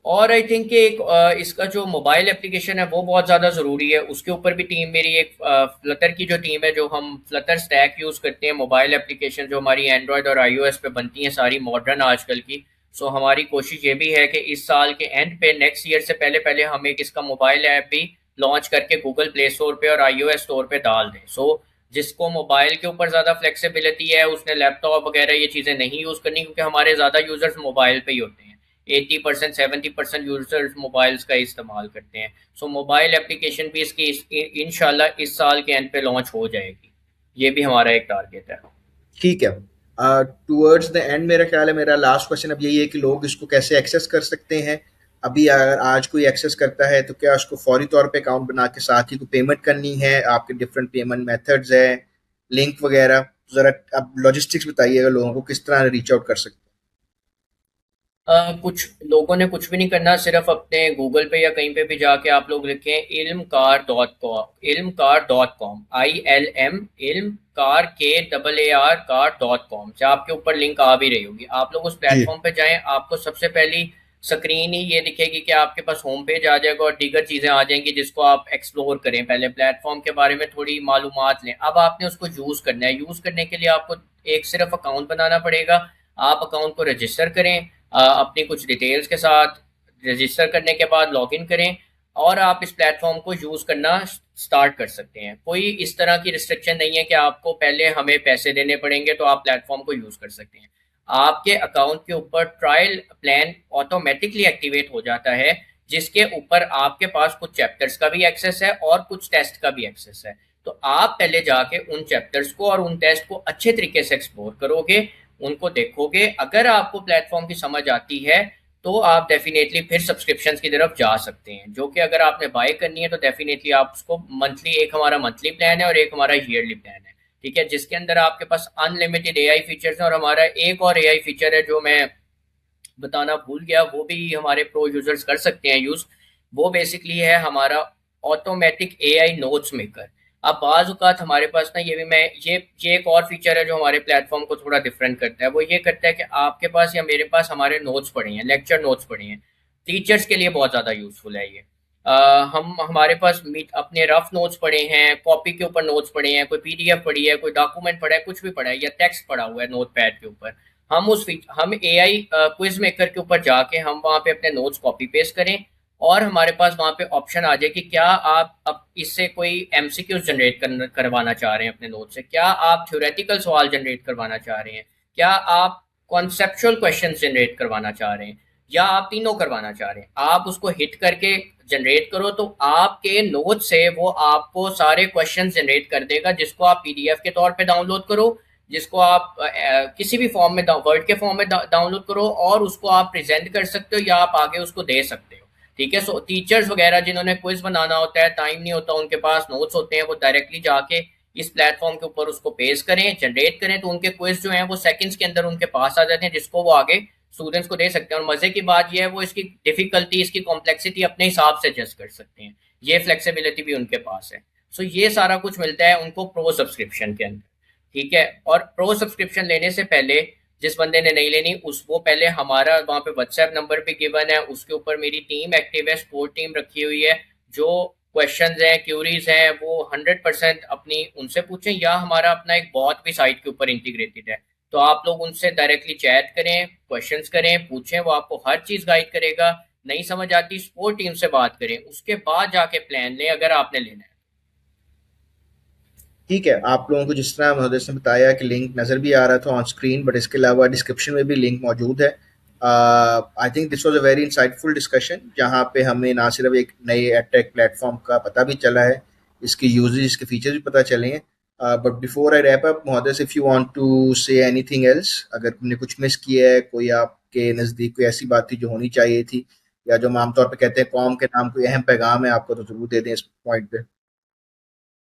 [SPEAKER 2] और आई थिंक कि एक इसका जो मोबाइल एप्लीकेशन है वो बहुत ज़्यादा ज़रूरी है। उसके ऊपर भी टीम मेरी एक फ्लटर की जो टीम है, जो हम फ्लटर स्टैक यूज़ करते हैं, मोबाइल एप्लीकेशन जो हमारी एंड्रॉयड और आईओएस पे बनती हैं सारी मॉडर्न आजकल की। सो हमारी कोशिश ये भी है कि इस साल के एंड पे, नेक्स्ट ईयर से पहले पहले हम एक इसका मोबाइल ऐप भी लॉन्च करके गूगल प्ले स्टोर पे और आईओएस स्टोर पे डाल दें। सो जिसको मोबाइल के ऊपर ज़्यादा फ्लेक्सिबिलिटी है उसने लैपटॉप वगैरह ये चीज़ें नहीं यूज़ करनी, क्योंकि हमारे ज़्यादा यूज़र्स मोबाइल पे ही होते हैं। 80% 70% यूजर्स मोबाइल्स का इस्तेमाल करते हैं। सो मोबाइल एप्लीकेशन भी इसकी इंशाल्लाह इस साल के एंड पे लॉन्च हो जाएगी। ये भी हमारा एक टारगेट है।
[SPEAKER 1] ठीक है। टूवर्ड्स द एंड मेरा ख्याल है, मेरा लास्ट क्वेश्चन अब यही है कि लोग इसको कैसे एक्सेस कर सकते हैं। अभी अगर आज कोई एक्सेस करता है तो क्या उसको फौरी तौर पे अकाउंट बना के साथ ही कोई पेमेंट करनी है? आपके डिफरेंट पेमेंट मेथड्स है, लिंक वगैरह, ज़रा अब लॉजिस्टिक्स बताइएगा, लोगों को किस तरह रीच आउट कर सकते
[SPEAKER 2] कुछ लोगों ने कुछ भी नहीं करना, सिर्फ अपने गूगल पे या कहीं पे भी जाके आप लोग लिखें ilmcar.com, ilmcar.com, ILM, इल्म कार KAAR.com से आपके ऊपर लिंक आ भी रही होगी। आप लोग उस
[SPEAKER 1] हैं? जी।
[SPEAKER 2] प्लेटफॉर्म पे जाएं, आपको सबसे पहली स्क्रीन ही ये दिखेगी कि आपके पास होम पेज आ जाएगा और दीगर चीज़ें आ जाएंगी जिसको आप एक्सप्लोर करें, पहले प्लेटफॉर्म के बारे में थोड़ी मालूमात लें। अब आपने उसको यूज़ करना है। यूज़ करने के लिए आपको एक सिर्फ अकाउंट बनाना पड़ेगा। आप अकाउंट को रजिस्टर करें अपनी कुछ डिटेल्स के साथ। रजिस्टर करने के बाद लॉगिन करें और आप इस प्लेटफॉर्म को यूज़ करना स्टार्ट कर सकते हैं। कोई इस तरह की रिस्ट्रिक्शन नहीं है कि आपको पहले हमें पैसे देने पड़ेंगे तो आप प्लेटफॉर्म को यूज़ कर सकते हैं। आपके अकाउंट के ऊपर ट्रायल प्लान ऑटोमेटिकली एक्टिवेट हो जाता है, जिसके ऊपर आपके पास कुछ चैप्टर्स का भी एक्सेस है और कुछ टेस्ट का भी एक्सेस है। तो आप पहले जाके उन चैप्टर्स को और उन टेस्ट को अच्छे तरीके से एक्सप्लोर करोगे, उनको देखोगे। अगर आपको प्लेटफॉर्म की समझ आती है तो आप डेफिनेटली फिर सब्सक्रिप्शंस की तरफ जा सकते हैं, जो कि अगर आपने बाय करनी है तो डेफिनेटली आप उसको मंथली, एक हमारा मंथली प्लान है और एक हमारा ईयरली प्लान है, ठीक है, जिसके अंदर आपके पास अनलिमिटेड एआई फीचर्स हैं। और हमारा एक और एआई फीचर है जो मैं बताना भूल गया, वो भी हमारे प्रो यूजर्स कर सकते हैं यूज। वो बेसिकली है हमारा ऑटोमेटिक एआई नोट्स मेकर। अब बाज़ औक़ात हमारे पास ना, ये भी मैं ये एक और फीचर है जो हमारे प्लेटफॉर्म को थोड़ा डिफरेंट करता है। वो ये करता है कि आपके पास या मेरे पास हमारे नोट्स पड़े हैं, लेक्चर नोट्स पड़े हैं। टीचर्स के लिए बहुत ज़्यादा यूज़फुल है ये। हम हमारे पास अपने रफ नोट्स पड़े हैं, कॉपी के ऊपर नोट्स पड़े हैं, कोई पीडीएफ पड़ी है, कोई डॉक्यूमेंट पड़ा है, कुछ भी पड़ा है, या टेक्स्ट पड़ा हुआ है नोट पैड के ऊपर। हम एआई क्विज मेकर के ऊपर जाके हम वहाँ पे अपने नोट्स कॉपी पेस्ट करें और हमारे पास वहाँ पे ऑप्शन आ जाए कि क्या आप अब इससे कोई एमसीक्यूज जनरेट करवाना चाह रहे हैं अपने नोट से, क्या आप थ्योरेटिकल सवाल जनरेट करवाना चाह रहे हैं, क्या आप कॉन्सेप्चुअल क्वेश्चन जनरेट करवाना चाह रहे हैं, या आप तीनों करवाना चाह रहे हैं। आप उसको हिट करके जनरेट करो तो आपके नोट से वो आपको सारे क्वेश्चन जनरेट कर देगा, जिसको आप पीडीएफ के तौर पे डाउनलोड करो, जिसको आप किसी भी फॉर्म में, वर्ड के फॉर्म में डाउनलोड करो और उसको आप प्रेजेंट कर सकते हो या आप आगे उसको दे सकते हो। ठीक है। सो टीचर्स वगैरह जिन्होंने क्विज बनाना होता है, टाइम नहीं होता, उनके पास नोट्स होते हैं, वो डायरेक्टली जाके इस प्लेटफॉर्म के ऊपर उसको पेस्ट करें, जनरेट करें, तो उनके क्विज जो हैं वो सेकंड्स के अंदर उनके पास आ जाते हैं, जिसको वो आगे स्टूडेंट्स को दे सकते हैं। और मजे की बात यह है वो इसकी डिफिकल्टी, इसकी कॉम्प्लेक्सिटी अपने हिसाब से एडजस्ट कर सकते हैं। ये फ्लेक्सिबिलिटी भी उनके पास है। सो ये सारा कुछ मिलता है उनको प्रो सब्सक्रिप्शन के अंदर। ठीक है। और प्रो सब्सक्रिप्शन लेने से पहले जिस बंदे ने नहीं लेनी, उस वो पहले हमारा वहाँ पे व्हाट्सएप नंबर भी गिवन है, उसके ऊपर मेरी टीम एक्टिव है, सपोर्ट टीम रखी हुई है। जो क्वेश्चंस हैं, क्यूरीज हैं, वो 100% अपनी उनसे पूछें, या हमारा अपना एक बॉट भी साइट के ऊपर इंटीग्रेटेड है, तो आप लोग उनसे डायरेक्टली चैट करें, क्वेश्चंस करें, पूछें, वो आपको हर चीज़ गाइड करेगा। नहीं समझ आती, सपोर्ट टीम से बात करें, उसके बाद जाके प्लान लें अगर आपने लेना है।
[SPEAKER 1] ठीक है, आप लोगों को जिस तरह महोदय ने बताया कि लिंक नज़र भी आ रहा था ऑन स्क्रीन, बट इसके अलावा डिस्क्रिप्शन में भी लिंक मौजूद है। I think this was a very insightful discussion, जहाँ पे हमें ना सिर्फ एक नए एडटेक प्लेटफॉर्म का पता भी चला है, इसकी यूजेज, इसके फीचर्स भी पता चले हैं। But before I wrap up, महोदय, if you want to say anything else, अगर तुमने कुछ मिस किया है, कोई आपके नज़दीक कोई ऐसी बात थी जो होनी चाहिए थी, या जो हम आमतौर पे कहते हैं कौम के नाम कोई अहम पैगाम है आपको, तो ज़रूर दे दें इस पॉइंट पे।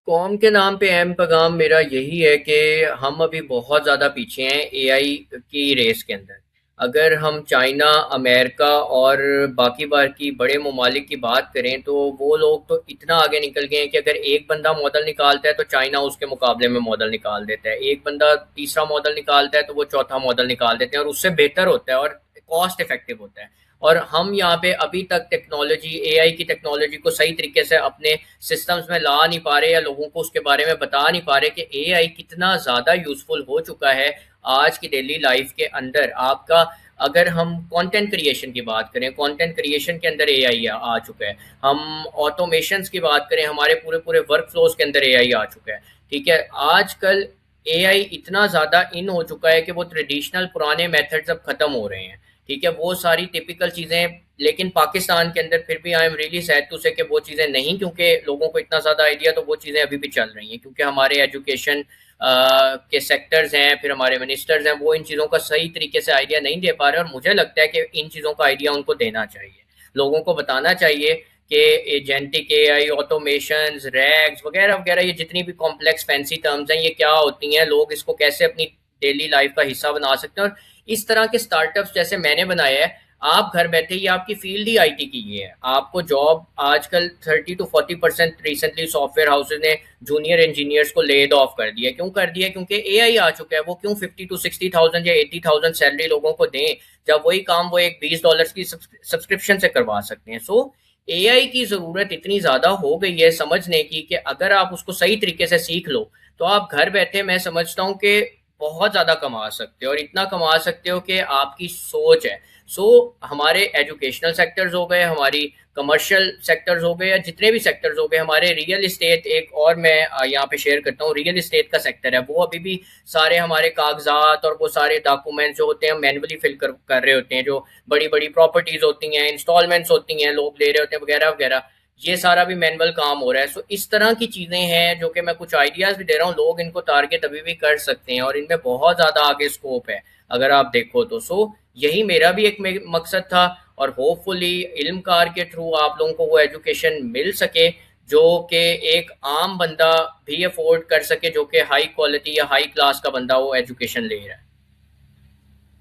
[SPEAKER 2] कॉम के नाम पे अहम पैगाम मेरा यही है कि हम अभी बहुत ज़्यादा पीछे हैं एआई की रेस के अंदर। अगर हम चाइना, अमेरिका और बाकी बड़े ममालिक की बात करें तो वो लोग तो इतना आगे निकल गए हैं कि अगर एक बंदा मॉडल निकालता है तो चाइना उसके मुकाबले में मॉडल निकाल देता है, एक बंदा तीसरा मॉडल निकालता है तो वो चौथा मॉडल निकाल देते हैं और उससे बेहतर होता है और कॉस्ट इफेक्टिव होता है। और हम यहाँ पे अभी तक टेक्नोलॉजी, एआई की टेक्नोलॉजी को सही तरीके से अपने सिस्टम्स में ला नहीं पा रहे, या लोगों को उसके बारे में बता नहीं पा रहे कि एआई कितना ज़्यादा यूज़फुल हो चुका है आज की डेली लाइफ के अंदर आपका। अगर हम कंटेंट क्रिएशन की बात करें, कंटेंट क्रिएशन के अंदर एआई आ चुका है। हम ऑटोमेशंस की बात करें, हमारे पूरे पूरे वर्क फ्लोज के अंदर एआई आ चुका है। ठीक है, आजकल एआई इतना ज़्यादा इन हो चुका है कि वो ट्रेडिशनल पुराने मेथड्स अब ख़त्म हो रहे हैं। ठीक है, वो सारी टिपिकल चीज़ें, लेकिन पाकिस्तान के अंदर फिर भी I am really sad to say कि वो चीज़ें नहीं, क्योंकि लोगों को इतना ज़्यादा आइडिया, तो वो चीज़ें अभी भी चल रही हैं, क्योंकि हमारे एजुकेशन के सेक्टर्स हैं, फिर हमारे मिनिस्टर्स हैं, वो इन चीज़ों का सही तरीके से आइडिया नहीं दे पा रहे। और मुझे लगता है कि इन चीज़ों का आइडिया उनको देना चाहिए, लोगों को बताना चाहिए कि एजेंटिक एआई, ऑटोमेशन, रैग्स वगैरह वगैरह, ये जितनी भी कॉम्प्लेक्स फैंसी टर्म्स हैं, ये क्या होती हैं, लोग इसको कैसे अपनी डेली लाइफ का हिस्सा बना सकते हैं। और इस तरह के स्टार्टअप्स जैसे मैंने बनाया है, आप घर बैठे, ये आपकी फील्ड ही आईटी की ये है, आपको जॉब आजकल 30 to 40% रिसेंटली सॉफ्टवेयर हाउसेज ने जूनियर इंजीनियर्स को लेड ऑफ कर दिया। क्यों कर दिया? क्योंकि एआई आ चुका है। वो क्यों 50 to 60,000 या 80,000 सैलरी लोगों को दें, जब वही काम वो एक $20 की सब्सक्रिप्शन से करवा सकते हैं। सो एआई की ज़रूरत इतनी ज़्यादा हो गई है समझने की, कि अगर आप उसको सही तरीके से सीख लो, तो आप घर बैठे, मैं समझता हूँ कि बहुत ज़्यादा कमा सकते हो, और इतना कमा सकते हो कि आपकी सोच है। सो हमारे एजुकेशनल सेक्टर्स हो गए, हमारी कमर्शियल सेक्टर्स हो गए, या जितने भी सेक्टर्स हो गए, हमारे रियल इस्टेट, एक और मैं यहाँ पे शेयर करता हूँ, रियल इस्टेट का सेक्टर है, वो अभी भी सारे हमारे कागजात और वो सारे डॉक्यूमेंट्स जो होते हैं मैनुअली फिल कर रहे होते हैं। जो बड़ी बड़ी प्रॉपर्टीज होती हैं, इंस्टॉलमेंट्स होती हैं, लोग ले रहे होते हैं वगैरह वगैरह, ये सारा भी मैनुअल काम हो रहा है। सो इस तरह की चीज़ें हैं, जो कि मैं कुछ आइडियाज़ भी दे रहा हूँ, लोग इनको टारगेट अभी भी कर सकते हैं, और इनमें बहुत ज़्यादा आगे स्कोप है अगर आप देखो तो। सो यही मेरा भी एक मकसद था, और होपफुली इल्म कार के थ्रू आप लोगों को वो एजुकेशन मिल सके, जो कि एक आम बंदा भी अफोर्ड कर सके, जो कि हाई क्वालिटी या हाई क्लास का बंदा वो एजुकेशन ले रहा है।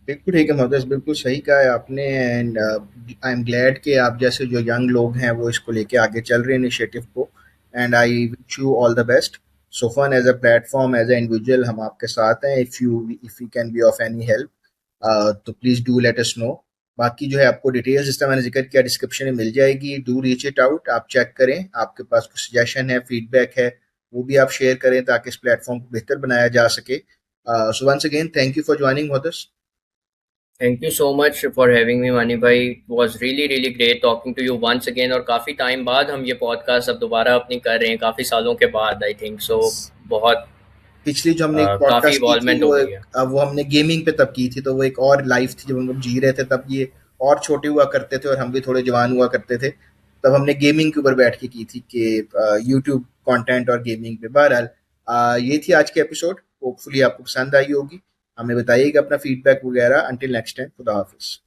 [SPEAKER 1] बिल्कुल ठीक है मोहदस, बिल्कुल सही कहा है आपने। एंड आई एम ग्लैड कि आप जैसे जो यंग लोग हैं वो इसको लेके आगे चल रहे हैं इनिशिएटिव को। And I wish you all the best. So fun as a platform, as a individual, हम आपके साथ हैं। If you can be of any help, तो please do let us know. बाकी जो है आपको डिटेल्स, जिस तरह मैंने जिक्र किया, डिस्क्रिप्शन में मिल जाएगी। डू रीच इट आउट, आप चेक करें, आपके पास कुछ सजेशन है, फीडबैक है, वो भी आप शेयर करें ताकि इस प्लेटफॉर्म को बेहतर बनाया जा सके। So once again thank you for joining Muhaddas.
[SPEAKER 2] Thank you so much for having me Mani भाई, it was really really great talking to you once again. और काफ़ी टाइम बाद हम ये पॉडकास्ट अब दोबारा अपनी कर रहे हैं, काफ़ी सालों के बाद आई थिंक सो। बहुत
[SPEAKER 1] पिछली जो हमने एक
[SPEAKER 2] काफ़ी
[SPEAKER 1] पॉडकास्ट की थी
[SPEAKER 2] इवॉल्वमेंट हो
[SPEAKER 1] वो
[SPEAKER 2] गई है।
[SPEAKER 1] वो हमने गेमिंग पे तब की थी, तो वो एक और लाइफ थी जब हम लोग जी रहे थे। तब ये और छोटे हुआ करते थे और हम भी थोड़े जवान हुआ करते थे। तब हमने गेमिंग के ऊपर बैठ के की थी कि यूट्यूब कंटेंट और गेमिंग पे। बहरहाल ये थी आज की एपिसोड, होपफुली आपको पसंद आई होगी। हमें बताइएगा अपना फीडबैक वगैरह। अंटिल नेक्स्ट टाइम, खुदा हाफिज।